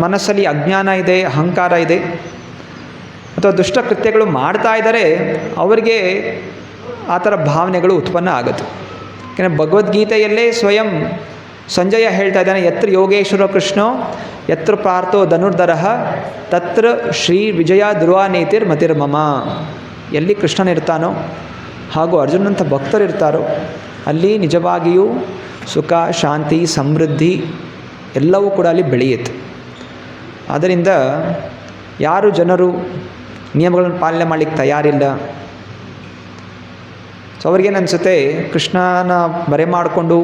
ಮನಸ್ಸಲ್ಲಿ ಅಜ್ಞಾನ ಇದೆ, ಅಹಂಕಾರ ಇದೆ, ಅಥವಾ ದುಷ್ಟ ಕೃತ್ಯಗಳು ಮಾಡ್ತಾ ಇದ್ದಾರೆ, ಅವರಿಗೆ ಆ ಥರ ಭಾವನೆಗಳು ಉತ್ಪನ್ನ ಆಗುತ್ತೆ. ಯಾಕೆಂದರೆ ಭಗವದ್ಗೀತೆಯಲ್ಲೇ ಸ್ವಯಂ ಸಂಜಯ ಹೇಳ್ತಾ ಇದ್ದಾನೆ, ಯತ್ರ ಯೋಗೇಶ್ವರ ಕೃಷ್ಣೋ ಯತ್ರ ಪಾರ್ಥೋ ಧನುರ್ಧರಃ ತತ್ರ ಶ್ರೀ ವಿಜಯ ಧ್ರುವಾನೇತಿರ್ ಮತಿರ್ಮಮ. ಎಲ್ಲಿ ಕೃಷ್ಣನಿರ್ತಾನೋ ಹಾಗೂ ಅರ್ಜುನಂಥ ಭಕ್ತರಿರ್ತಾರೋ ಅಲ್ಲಿ ನಿಜವಾಗಿಯೂ ಸುಖ, ಶಾಂತಿ, ಸಮೃದ್ಧಿ ಎಲ್ಲವೂ ಕೂಡ ಅಲ್ಲಿ ಬೆಳೆಯುತ್ತೆ. ಆದ್ದರಿಂದ ಯಾರು ಜನರು ನಿಯಮಗಳನ್ನು ಪಾಲನೆ ಮಾಡಲಿಕ್ಕೆ ತಯಾರಿಲ್ಲ, ಸೊ ಅವ್ರಿಗೇನು ಅನಿಸುತ್ತೆ, ಕೃಷ್ಣನ ಬರೆ ಮಾಡಿಕೊಂಡು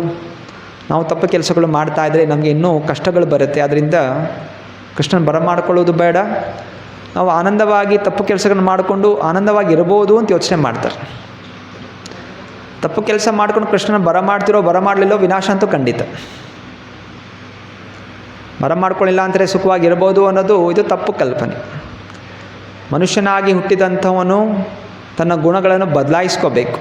ನಾವು ತಪ್ಪು ಕೆಲಸಗಳು ಮಾಡ್ತಾಯಿದ್ರೆ ನಮಗೆ ಇನ್ನೂ ಕಷ್ಟಗಳು ಬರುತ್ತೆ, ಆದ್ದರಿಂದ ಕೃಷ್ಣನ ಬರಮಾಡ್ಕೊಳ್ಳೋದು ಬೇಡ, ನಾವು ಆನಂದವಾಗಿ ತಪ್ಪು ಕೆಲಸಗಳನ್ನ ಮಾಡಿಕೊಂಡು ಆನಂದವಾಗಿ ಇರ್ಬೋದು ಅಂತ ಯೋಚನೆ ಮಾಡ್ತಾರೆ. ತಪ್ಪು ಕೆಲಸ ಮಾಡ್ಕೊಂಡು ಕೃಷ್ಣನ ಬರಮಾಡಲಿಲ್ಲೋ ವಿನಾಶ ಅಂತೂ ಖಂಡಿತ. ಬರಮಾಡ್ಕೊಳ್ಳಿಲ್ಲ ಅಂದರೆ ಸುಖವಾಗಿರ್ಬೋದು ಅನ್ನೋದು ಇದು ತಪ್ಪು ಕಲ್ಪನೆ. ಮನುಷ್ಯನಾಗಿ ಹುಟ್ಟಿದಂಥವನು ತನ್ನ ಗುಣಗಳನ್ನು ಬದಲಾಯಿಸ್ಕೋಬೇಕು.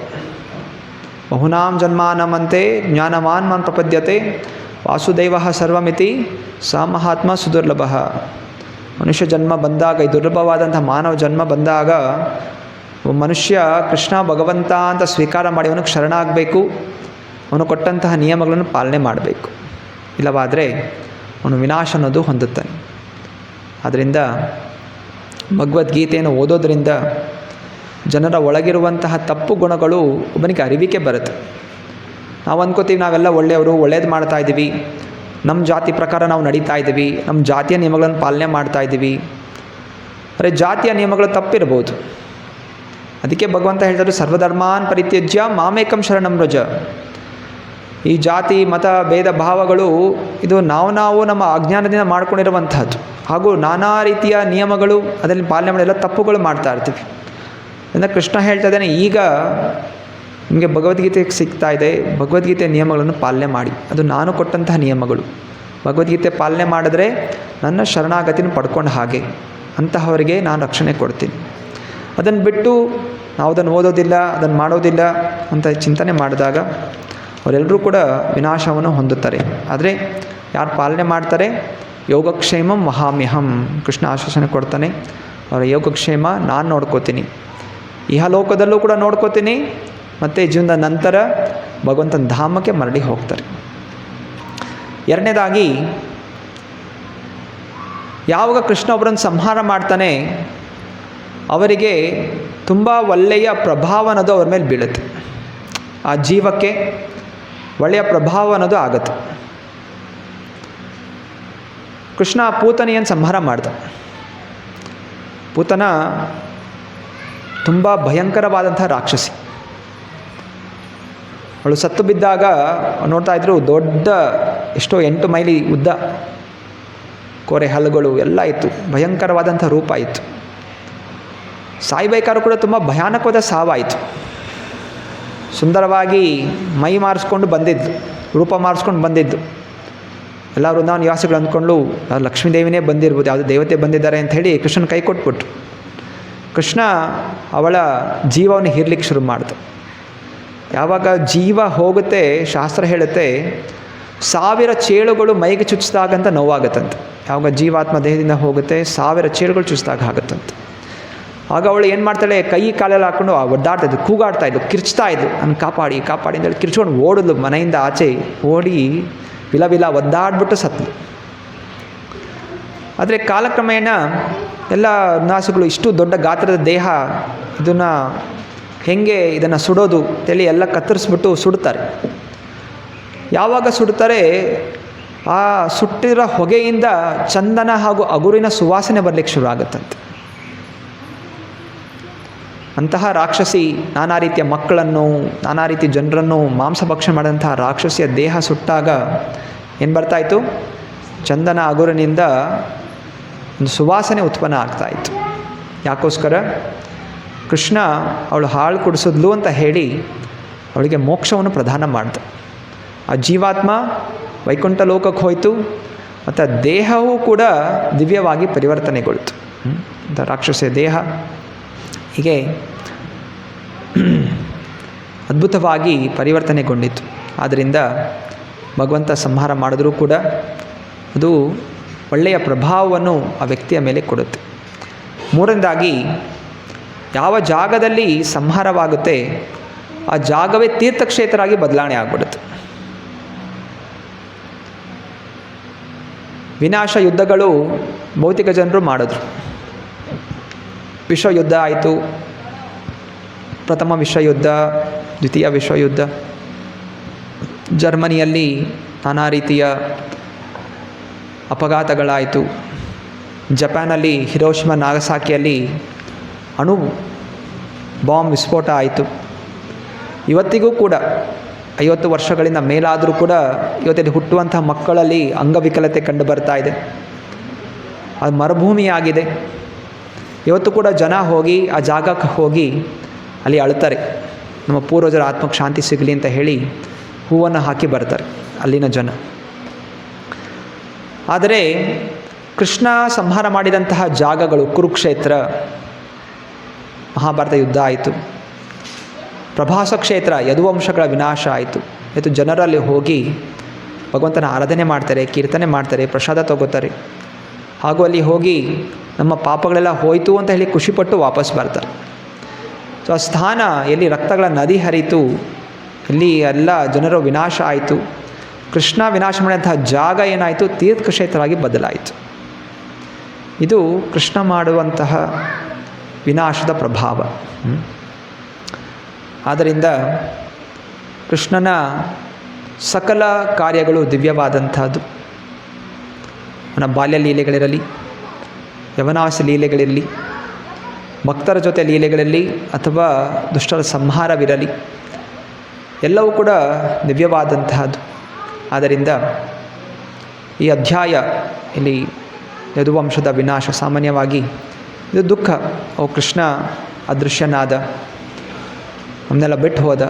ಬಹುನಾಂ ಜನ್ಮಾನಮಂತೆ ಜ್ಞಾನವಾನ್ ಮಾನ್ ಪ್ರಪದ್ಯತೆ ವಾಸುದೇವ ಸರ್ವಮಿತಿ ಸಾ ಮಹಾತ್ಮ ಸುದುರ್ಲಭ. ಮನುಷ್ಯ ಜನ್ಮ ಬಂದಾಗ, ಈ ದುರ್ಲಭವಾದಂಥ ಮಾನವ ಜನ್ಮ ಬಂದಾಗ ಮನುಷ್ಯ ಕೃಷ್ಣ ಭಗವಂತ ಅಂತ ಸ್ವೀಕಾರ ಮಾಡಿ ಅವನಿಗೆ ಶರಣಾಗಬೇಕು, ಅವನು ಕೊಟ್ಟಂತಹ ನಿಯಮಗಳನ್ನು ಪಾಲನೆ ಮಾಡಬೇಕು. ಇಲ್ಲವಾದರೆ ಅವನು ವಿನಾಶ ಅನ್ನೋದು ಹೊಂದುತ್ತಾನೆ. ಆದ್ದರಿಂದ ಭಗವದ್ಗೀತೆಯನ್ನು ಓದೋದ್ರಿಂದ ಜನರ ಒಳಗಿರುವಂತಹ ತಪ್ಪು ಗುಣಗಳು ಒಬ್ಬನಿಗೆ ಅರಿವಿಕೆ ಬರುತ್ತೆ. ನಾವು ಅಂದ್ಕೋತೀವಿ ನಾವೆಲ್ಲ ಒಳ್ಳೆಯವರು, ಒಳ್ಳೇದು ಮಾಡ್ತಾಯಿದ್ದೀವಿ, ನಮ್ಮ ಜಾತಿ ಪ್ರಕಾರ ನಾವು ನಡೀತಾ ಇದ್ದೀವಿ, ನಮ್ಮ ಜಾತಿಯ ನಿಯಮಗಳನ್ನು ಪಾಲನೆ ಮಾಡ್ತಾಯಿದ್ದೀವಿ. ಆದರೆ ಜಾತಿಯ ನಿಯಮಗಳು ತಪ್ಪಿರ್ಬೋದು. ಅದಕ್ಕೆ ಭಗವಂತ ಹೇಳ್ತಾರೆ, ಸರ್ವಧರ್ಮಾನ್ ಪರಿತ್ಯಜ್ಯ ಮಾಮೇಕಂ ಶರಣಂ ವ್ರಜ. ಈ ಜಾತಿ ಮತ ಭೇದ ಭಾವಗಳು ಇದು ನಾವು ನಮ್ಮ ಅಜ್ಞಾನದಿಂದ ಮಾಡ್ಕೊಂಡಿರುವಂಥದ್ದು. ಹಾಗೂ ನಾನಾ ರೀತಿಯ ನಿಯಮಗಳು ಅದರಲ್ಲಿ ಪಾಲನೆ ಮಾಡಿ ಎಲ್ಲ ತಪ್ಪುಗಳು ಮಾಡ್ತಾ ಇರ್ತೀವಿ. ಅಂದರೆ ಕೃಷ್ಣ ಹೇಳ್ತಾ ಇದ್ದಾನೆ, ಈಗ ನಿಮಗೆ ಭಗವದ್ಗೀತೆ ಸಿಗ್ತಾ ಇದೆ, ಭಗವದ್ಗೀತೆ ನಿಯಮಗಳನ್ನು ಪಾಲನೆ ಮಾಡಿ. ಅದು ನಾನು ಕೊಟ್ಟಂತಹ ನಿಯಮಗಳು. ಭಗವದ್ಗೀತೆ ಪಾಲನೆ ಮಾಡಿದ್ರೆ ನನ್ನ ಶರಣಾಗತಿನ ಪಡ್ಕೊಂಡು ಹಾಗೆ, ಅಂತಹವರಿಗೆ ನಾನು ರಕ್ಷಣೆ ಕೊಡ್ತೀನಿ. ಅದನ್ನು ಬಿಟ್ಟು ನಾವು ಅದನ್ನು ಓದೋದಿಲ್ಲ, ಅದನ್ನು ಮಾಡೋದಿಲ್ಲ ಅಂತ ಚಿಂತನೆ ಮಾಡಿದಾಗ ಅವರೆಲ್ಲರೂ ಕೂಡ ವಿನಾಶವನ್ನು ಹೊಂದುತ್ತಾರೆ. ಆದರೆ ಯಾರು ಪಾಲನೆ ಮಾಡ್ತಾರೆ, ಯೋಗಕ್ಷೇಮಂ ವಹಾಮ್ಯಹಂ, ಕೃಷ್ಣ ಆಶ್ವಾಸನೆ ಕೊಡ್ತಾನೆ, ಅವರ ಯೋಗಕ್ಷೇಮ ನಾನು ನೋಡ್ಕೋತೀನಿ, ಇಹಲೋಕದಲ್ಲೂ ಕೂಡ ನೋಡ್ಕೋತೀನಿ, ಮತ್ತು ಜೀವನದ ನಂತರ ಭಗವಂತನ ಧಾಮಕ್ಕೆ ಮರಳಿ ಹೋಗ್ತಾರೆ. ಎರಡನೇದಾಗಿ, ಯಾವಾಗ ಕೃಷ್ಣ ಒಬ್ಬರನ್ನು ಸಂಹಾರ ಮಾಡ್ತಾನೆ ಅವರಿಗೆ ತುಂಬ ಒಳ್ಳೆಯ ಪ್ರಭಾವ ಅನ್ನೋದು ಅವ್ರ ಮೇಲೆ ಬೀಳುತ್ತೆ. ಆ ಜೀವಕ್ಕೆ ಒಳ್ಳೆಯ ಪ್ರಭಾವ ಅನ್ನೋದು ಆಗುತ್ತೆ. ಕೃಷ್ಣ ಪೂತನೆಯನ್ನು ಸಂಹಾರ ಮಾಡ್ದ. ಪೂತನ ತುಂಬ ಭಯಂಕರವಾದಂಥ ರಾಕ್ಷಸಿ. ಅವಳು ಸತ್ತು ಬಿದ್ದಾಗ ನೋಡ್ತಾ ಇದ್ರು, ದೊಡ್ಡ ಎಷ್ಟೋ 8 ಮೈಲಿ ಉದ್ದ ಕೋರೆ ಹಲ್ಲುಗಳು ಎಲ್ಲ ಇತ್ತು, ಭಯಂಕರವಾದಂಥ ರೂಪ ಇತ್ತು. ಸಾಯ್ಬೇಕಾದ್ರೂ ಕೂಡ ತುಂಬ ಭಯಾನಕವಾದ ಸಾವಾಯಿತು. ಸುಂದರವಾಗಿ ಮೈ ಮಾರಿಸ್ಕೊಂಡು ಬಂದಿದ್ದು, ರೂಪ ಮಾರಿಸ್ಕೊಂಡು ಬಂದಿದ್ದು. ಎಲ್ಲ ವೃಂದಾವನ ನಿವಾಸಿಗಳು ಅಂದ್ಕೊಂಡು ಲಕ್ಷ್ಮೀದೇವಿನೇ ಬಂದಿರ್ಬೋದು, ಯಾವುದೋ ದೇವತೆ ಬಂದಿದ್ದಾರೆ ಅಂಥೇಳಿ ಕೃಷ್ಣನ ಕೈ ಕೊಟ್ಬಿಟ್ರು. ಕೃಷ್ಣ ಅವಳ ಜೀವವನ್ನು ಹೀರ್ಲಿಕ್ಕೆ ಶುರು ಮಾಡಿದ. ಯಾವಾಗ ಜೀವ ಹೋಗುತ್ತೆ, ಶಾಸ್ತ್ರ ಹೇಳುತ್ತೆ 1000 ಚೇಳುಗಳು ಮೈಗೆ ಚುಚ್ಚಿದಾಗಂತ ನೋವಾಗುತ್ತಂತೆ. ಯಾವಾಗ ಜೀವಾತ್ಮ ದೇಹದಿಂದ ಹೋಗುತ್ತೆ 1000 ಚೇಳುಗಳು ಚುಚ್ಚಿದಾಗ ಆಗುತ್ತಂತೆ. ಆಗ ಅವಳು ಏನು ಮಾಡ್ತಾಳೆ, ಕೈ ಕಾಲೆಲ್ಲ ಹಾಕ್ಕೊಂಡು ಒದ್ದಾಡ್ತಾಯಿದ್ದು, ಕೂಗಾಡ್ತಾಯಿದ್ದು, ಕಿರ್ಚ್ತಾಯಿದ್ದು, ನಾನು ಕಾಪಾಡಿ ಕಾಪಾಡಿ ಅಂತೇಳಿ ಕಿರ್ಚ್ಕೊಂಡು ಓಡಿದ್ಲು. ಮನೆಯಿಂದ ಆಚೆ ಓಡಿ ವಿಲ ಒದ್ದಾಡ್ಬಿಟ್ಟು ಸತ್ಲು. ಆದರೆ ಕಾಲಕ್ರಮೇಣ ಎಲ್ಲ ನಾಸುಗಳು ಇಷ್ಟು ದೊಡ್ಡ ಗಾತ್ರದ ದೇಹ, ಇದನ್ನು ಹೆಂಗೆ ಇದನ್ನು ಸುಡೋದು ಅಂತೇಳಿ ಎಲ್ಲ ಕತ್ತರಿಸ್ಬಿಟ್ಟು ಸುಡ್ತಾರೆ. ಯಾವಾಗ ಸುಡ್ತಾರೆ, ಆ ಸುಟ್ಟಿರೋ ಹೊಗೆಯಿಂದ ಚಂದನ ಹಾಗೂ ಅಗುರಿನ ಸುವಾಸನೆ ಬರಲಿಕ್ಕೆ ಶುರು ಆಗುತ್ತಂತೆ. ಅಂತಹ ರಾಕ್ಷಸಿ ನಾನಾ ರೀತಿಯ ಮಕ್ಕಳನ್ನು, ನಾನಾ ರೀತಿಯ ಜನರನ್ನು ಮಾಂಸಭಕ್ಷಣೆ ಮಾಡಿದಂತಹ ರಾಕ್ಷಸಿಯ ದೇಹ ಸುಟ್ಟಾಗ ಏನು ಬರ್ತಾಯಿತ್ತು, ಚಂದನ ಅಗುರಿನಿಂದ ಒಂದು ಸುವಾಸನೆ ಉತ್ಪನ್ನ ಆಗ್ತಾಯಿತ್ತು. ಯಾಕೋಸ್ಕರ ಕೃಷ್ಣ ಅವಳು ಹಾಳು ಕುಡಿಸಿದ್ಲು ಅಂತ ಹೇಳಿ ಅವಳಿಗೆ ಮೋಕ್ಷವನ್ನು ಪ್ರದಾನ ಮಾಡ್ದ. ಆ ಜೀವಾತ್ಮ ವೈಕುಂಠ ಲೋಕಕ್ಕೆ ಹೋಯಿತು, ಮತ್ತು ದೇಹವೂ ಕೂಡ ದಿವ್ಯವಾಗಿ ಪರಿವರ್ತನೆಗೊಳ್ತು. ಅಂತ ರಾಕ್ಷಸಿಯ ದೇಹ ಹೀಗೆ ಅದ್ಭುತವಾಗಿ ಪರಿವರ್ತನೆಗೊಂಡಿತ್ತು. ಆದ್ದರಿಂದ ಭಗವಂತ ಸಂಹಾರ ಮಾಡಿದ್ರೂ ಕೂಡ ಅದು ಒಳ್ಳೆಯ ಪ್ರಭಾವವನ್ನು ಆ ವ್ಯಕ್ತಿಯ ಮೇಲೆ ಕೊಡುತ್ತೆ. ಮೂರನೇದಾಗಿ, ಯಾವ ಜಾಗದಲ್ಲಿ ಸಂಹಾರವಾಗುತ್ತೆ ಆ ಜಾಗವೇ ತೀರ್ಥಕ್ಷೇತ್ರ ಆಗಿ ಬದಲಾವಣೆ ಆಗಿಬಿಡುತ್ತೆ. ವಿನಾಶ ಯುದ್ಧಗಳು ಭೌತಿಕ ಜನರು ಮಾಡಿದ್ರು. ವಿಶ್ವಯುದ್ಧ ಆಯಿತು, ಪ್ರಥಮ ವಿಶ್ವಯುದ್ಧ, ದ್ವಿತೀಯ ವಿಶ್ವಯುದ್ಧ. ಜರ್ಮನಿಯಲ್ಲಿ ನಾನಾ ರೀತಿಯ ಅಪಘಾತಗಳಾಯಿತು. ಜಪಾನಲ್ಲಿ ಹಿರೋಶಿಮಾ ನಾಗಸಾಕಿಯಲ್ಲಿ ಅಣು ಬಾಂಬ್ ವಿಸ್ಫೋಟ ಆಯಿತು. ಇವತ್ತಿಗೂ ಕೂಡ 50 ವರ್ಷಗಳಿಂದ ಮೇಲಾದರೂ ಕೂಡ ಇವತ್ತಲ್ಲಿ ಹುಟ್ಟುವಂಥ ಮಕ್ಕಳಲ್ಲಿ ಅಂಗವಿಕಲತೆ ಕಂಡು ಬರ್ತಾ ಇದೆ. ಅದು ಮರುಭೂಮಿಯಾಗಿದೆ. ಇವತ್ತು ಕೂಡ ಜನ ಹೋಗಿ ಆ ಜಾಗಕ್ಕೆ ಹೋಗಿ ಅಲ್ಲಿ ಅಳ್ತಾರೆ, ನಮ್ಮ ಪೂರ್ವಜರ ಆತ್ಮಕ್ಕೆ ಶಾಂತಿ ಸಿಗಲಿ ಅಂತ ಹೇಳಿ ಹೂವನ್ನು ಹಾಕಿ ಬರ್ತಾರೆ ಅಲ್ಲಿನ ಜನ. ಆದರೆ ಕೃಷ್ಣ ಸಂಹಾರ ಮಾಡಿದಂತಹ ಜಾಗಗಳು, ಕುರುಕ್ಷೇತ್ರ, ಮಹಾಭಾರತ ಯುದ್ಧ ಆಯಿತು, ಪ್ರಭಾಸ ಕ್ಷೇತ್ರ, ಯದುವಂಶಗಳ ವಿನಾಶ ಆಯಿತು. ಇವತ್ತು ಜನರಲ್ಲಿ ಹೋಗಿ ಭಗವಂತನ ಆರಾಧನೆ ಮಾಡ್ತಾರೆ, ಕೀರ್ತನೆ ಮಾಡ್ತಾರೆ, ಪ್ರಸಾದ ತಗೋತಾರೆ. ಹಾಗೂ ಅಲ್ಲಿ ಹೋಗಿ ನಮ್ಮ ಪಾಪಗಳೆಲ್ಲ ಹೋಯಿತು ಅಂತ ಹೇಳಿ ಖುಷಿಪಟ್ಟು ವಾಪಸ್ ಬರ್ತಾರೆ. ಸೊ ಆ ಸ್ಥಾನ ಎಲ್ಲಿ ರಕ್ತಗಳ ನದಿ ಹರಿತು, ಎಲ್ಲಿ ಎಲ್ಲ ಜನರ ವಿನಾಶ ಆಯಿತು, ಕೃಷ್ಣ ವಿನಾಶ ಮಾಡಿದಂತಹ ಜಾಗ ಏನಾಯಿತು, ತೀರ್ಥಕ್ಷೇತ್ರವಾಗಿ ಬದಲಾಯಿತು. ಇದು ಕೃಷ್ಣ ಮಾಡುವಂತಹ ವಿನಾಶದ ಪ್ರಭಾವ. ಆದ್ದರಿಂದ ಕೃಷ್ಣನ ಸಕಲ ಕಾರ್ಯಗಳು ದಿವ್ಯವಾದಂಥದ್ದು. ಅವನ ಬಾಲ್ಯ ಲೀಲೆಗಳಿರಲಿ, ಯವನಾಸ ಲೀಲೆಗಳಿರಲಿ, ಭಕ್ತರ ಜೊತೆ ಲೀಲೆಗಳಲ್ಲಿ ಅಥವಾ ದುಷ್ಟರ ಸಂಹಾರವಿರಲಿ, ಎಲ್ಲವೂ ಕೂಡ ದಿವ್ಯವಾದಂತಹದ್ದು. ಆದ್ದರಿಂದ ಈ ಅಧ್ಯಾಯ ಇಲ್ಲಿ ಯದುವಂಶದ ವಿನಾಶ, ಸಾಮಾನ್ಯವಾಗಿ ಇದು ದುಃಖ. ಓ ಕೃಷ್ಣ ಅದೃಶ್ಯನಾದ, ನಮ್ಮನ್ನೆಲ್ಲ ಬಿಟ್ಟು ಹೋದ,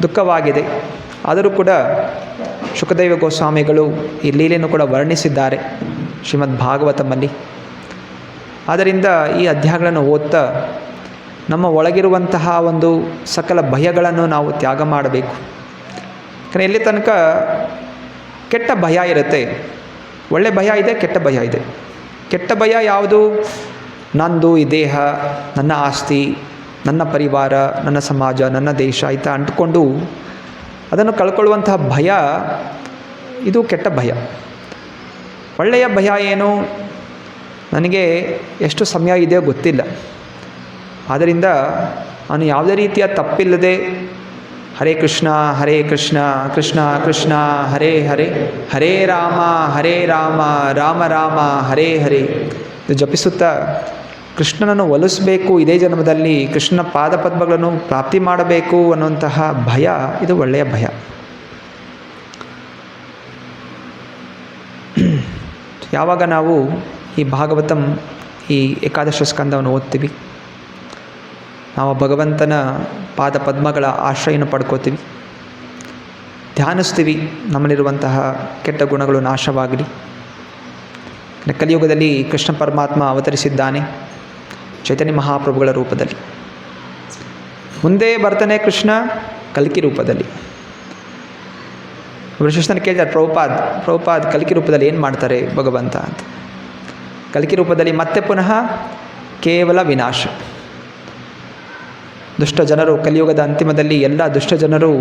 ದುಃಖವಾಗಿದೆ. ಆದರೂ ಕೂಡ ಶುಕದೇವ ಗೋಸ್ವಾಮಿಗಳು ಈ ಲೀಲೆಯನ್ನು ಕೂಡ ವರ್ಣಿಸಿದ್ದಾರೆ ಶ್ರೀಮದ್ ಭಾಗವತಮಲ್ಲಿ. ಆದ್ದರಿಂದ ಈ ಅಧ್ಯಾಯಗಳನ್ನು ಓದ್ತಾ ನಮ್ಮ ಒಳಗಿರುವಂತಹ ಒಂದು ಸಕಲ ಭಯಗಳನ್ನು ನಾವು ತ್ಯಾಗ ಮಾಡಬೇಕು. ಯಾಕಂದರೆ ಎಲ್ಲಿ ತನಕ ಕೆಟ್ಟ ಭಯ ಇರುತ್ತೆ, ಒಳ್ಳೆ ಭಯ ಇದೆ, ಕೆಟ್ಟ ಭಯ ಇದೆ. ಕೆಟ್ಟ ಭಯ ಯಾವುದು? ನಂದು ಈ ದೇಹ, ನನ್ನ ಆಸ್ತಿ, ನನ್ನ ಪರಿವಾರ, ನನ್ನ ಸಮಾಜ, ನನ್ನ ದೇಶ ಆಯಿತಾ ಅಂಟ್ಕೊಂಡು ಅದನ್ನು ಕಳ್ಕೊಳ್ಳುವಂತಹ ಭಯ, ಇದು ಕೆಟ್ಟ ಭಯ. ಒಳ್ಳೆಯ ಭಯ ಏನು? ನನಗೆ ಎಷ್ಟು ಸಮಯ ಇದೆಯೋ ಗೊತ್ತಿಲ್ಲ, ಆದ್ದರಿಂದ ನಾನು ಯಾವುದೇ ರೀತಿಯ ತಪ್ಪಿಲ್ಲದೆ ಹರೇ ಕೃಷ್ಣ ಕೃಷ್ಣ ಕೃಷ್ಣ ಹರೇ ಹರೇ, ಹರೇ ರಾಮ ರಾಮ ರಾಮ ಹರೇ ಹರೇ ಇದು ಜಪಿಸುತ್ತಾ ಕೃಷ್ಣನನ್ನು ಒಲಿಸಬೇಕು, ಇದೇ ಜನ್ಮದಲ್ಲಿ ಕೃಷ್ಣನ ಪಾದಪದ್ಮಗಳನ್ನು ಪ್ರಾಪ್ತಿ ಮಾಡಬೇಕು ಅನ್ನುವಂತಹ ಭಯ, ಇದು ಒಳ್ಳೆಯ ಭಯ. ಯಾವಾಗ ನಾವು ಈ ಭಾಗವತಂ, ಈ ಏಕಾದಶ ಸ್ಕಂದವನ್ನು ಓದ್ತೀವಿ, ನಾವು ಭಗವಂತನ ಪಾದಪದ್ಮಗಳ ಆಶ್ರಯನ ಪಡ್ಕೋತೀವಿ, ಧ್ಯಾನಿಸ್ತೀವಿ, ನಮ್ಮಲ್ಲಿರುವಂತಹ ಕೆಟ್ಟ ಗುಣಗಳು ನಾಶವಾಗಲಿ. ಕಲಿಯುಗದಲ್ಲಿ ಕೃಷ್ಣ ಪರಮಾತ್ಮ ಅವತರಿಸಿದ್ದಾನೆ ಚೈತನ್ಯ ಮಹಾಪ್ರಭುಗಳ ರೂಪದಲ್ಲಿ. ಮುಂದೆ ಬರ್ತಾನೆ ಕೃಷ್ಣ ಕಲ್ಕಿ ರೂಪದಲ್ಲಿ. ಒಬ್ಬರು ಶಿಷ್ಯನ ಕೇಳಿದ್ದಾರೆ, ಪ್ರಭುಪಾದ್ ಕಲ್ಕಿ ರೂಪದಲ್ಲಿ ಏನು ಮಾಡ್ತಾರೆ ಭಗವಂತ ಅಂತ. ಕಲ್ಕಿ ರೂಪದಲ್ಲಿ ಮತ್ತೆ ಪುನಃ ಕೇವಲ ವಿನಾಶ. ದುಷ್ಟ ಜನರು, ಕಲಿಯುಗದ ಅಂತಿಮದಲ್ಲಿ ಎಲ್ಲ ದುಷ್ಟ ಜನರು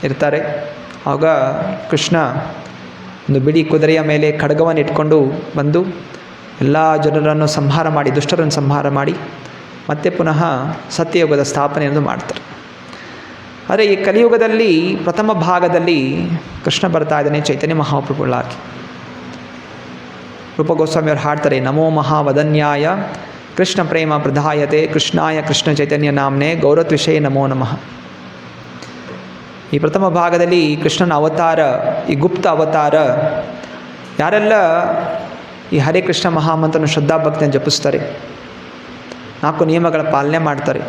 ಇರ್ತಾರೆ. ಆಗ ಕೃಷ್ಣ ಒಂದು ಬಿಡಿ ಕುದುರೆಯ ಮೇಲೆ ಖಡ್ಗವನ್ನು ಇಟ್ಕೊಂಡು ಬಂದು ಎಲ್ಲ ಜನರನ್ನು ಸಂಹಾರ ಮಾಡಿ, ದುಷ್ಟರನ್ನು ಸಂಹಾರ ಮಾಡಿ ಮತ್ತೆ ಪುನಃ ಸತ್ಯಯುಗದ ಸ್ಥಾಪನೆಯನ್ನು ಮಾಡ್ತಾರೆ. ಆದರೆ ಈ ಕಲಿಯುಗದಲ್ಲಿ ಪ್ರಥಮ ಭಾಗದಲ್ಲಿ ಕೃಷ್ಣ ಬರ್ತಾ ಇದ್ದಾನೆ ಚೈತನ್ಯ ಮಹಾಪ್ರಭುಗಳಾಗಿ. ರೂಪ ಗೋಸ್ವಾಮಿಯವರು ಹಾಡ್ತಾರೆ, ನಮೋ ಮಹಾವದನ್ಯಾಯ ಕೃಷ್ಣ ಪ್ರೇಮ ಪ್ರಧಾಯತೆ ಕೃಷ್ಣಾಯ ಕೃಷ್ಣ ಚೈತನ್ಯ ನಾಮ್ನೆ ಗೌರತ್ವಿಷಯ ನಮೋ ನಮಃ. ಈ ಪ್ರಥಮ ಭಾಗದಲ್ಲಿ ಕೃಷ್ಣನ ಅವತಾರ, ಈ ಗುಪ್ತ ಅವತಾರ, ಯಾರೆಲ್ಲ ಈ ಹರೇ ಕೃಷ್ಣ ಮಹಾಮಂತ್ರನ ಶ್ರದ್ಧಾಭಕ್ತಿಯನ್ನು ಜಪಿಸ್ತಾರೆ, 4 ನಿಯಮಗಳ ಪಾಲನೆ ಮಾಡ್ತಾರೆ,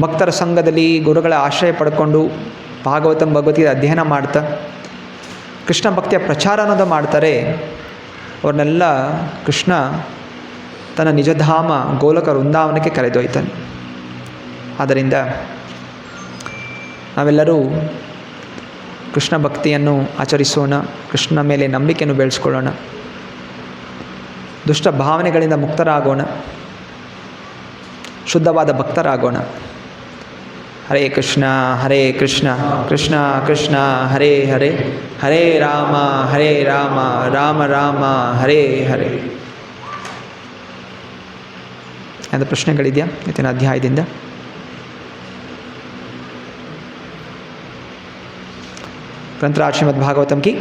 ಭಕ್ತರ ಸಂಘದಲ್ಲಿ ಗುರುಗಳ ಆಶ್ರಯ ಪಡ್ಕೊಂಡು ಭಾಗವತಂ ಭಗವದ್ಗೀತೆ ಅಧ್ಯಯನ ಮಾಡ್ತಾ ಕೃಷ್ಣ ಭಕ್ತಿಯ ಪ್ರಚಾರ ಅನ್ನೋದು ಮಾಡ್ತಾರೆ, ಅವ್ರನ್ನೆಲ್ಲ ಕೃಷ್ಣ ತನ್ನ ನಿಜಧಾಮ ಗೋಲಕ ವೃಂದಾವನಕ್ಕೆ ಕರೆದೊಯ್ತಾನೆ. ಆದ್ದರಿಂದ ನಾವೆಲ್ಲರೂ ಕೃಷ್ಣ ಭಕ್ತಿಯನ್ನು ಆಚರಿಸೋಣ, ಕೃಷ್ಣನ ಮೇಲೆ ನಂಬಿಕೆಯನ್ನು ಬೆಳೆಸ್ಕೊಳ್ಳೋಣ, ದುಷ್ಟ ಭಾವನೆಗಳಿಂದ ಮುಕ್ತರಾಗೋಣ, ಶುದ್ಧವಾದ ಭಕ್ತರಾಗೋಣ. ಹರೇ ಕೃಷ್ಣ ಕೃಷ್ಣ ಕೃಷ್ಣ ಹರೇ ಹರೇ, ಹರೇ ರಾಮ ರಾಮ ರಾಮ ಹರೇ ಹರೇ. ಅದು ಪ್ರಶ್ನೆಗಳಿದೆಯಾ ಇವತ್ತಿನ ಅಧ್ಯಾಯದಿಂದ? ಗ್ರಂಥರಾಜ್ ಶ್ರೀಮದ್ ಭಾಗವತಂ ಕಿ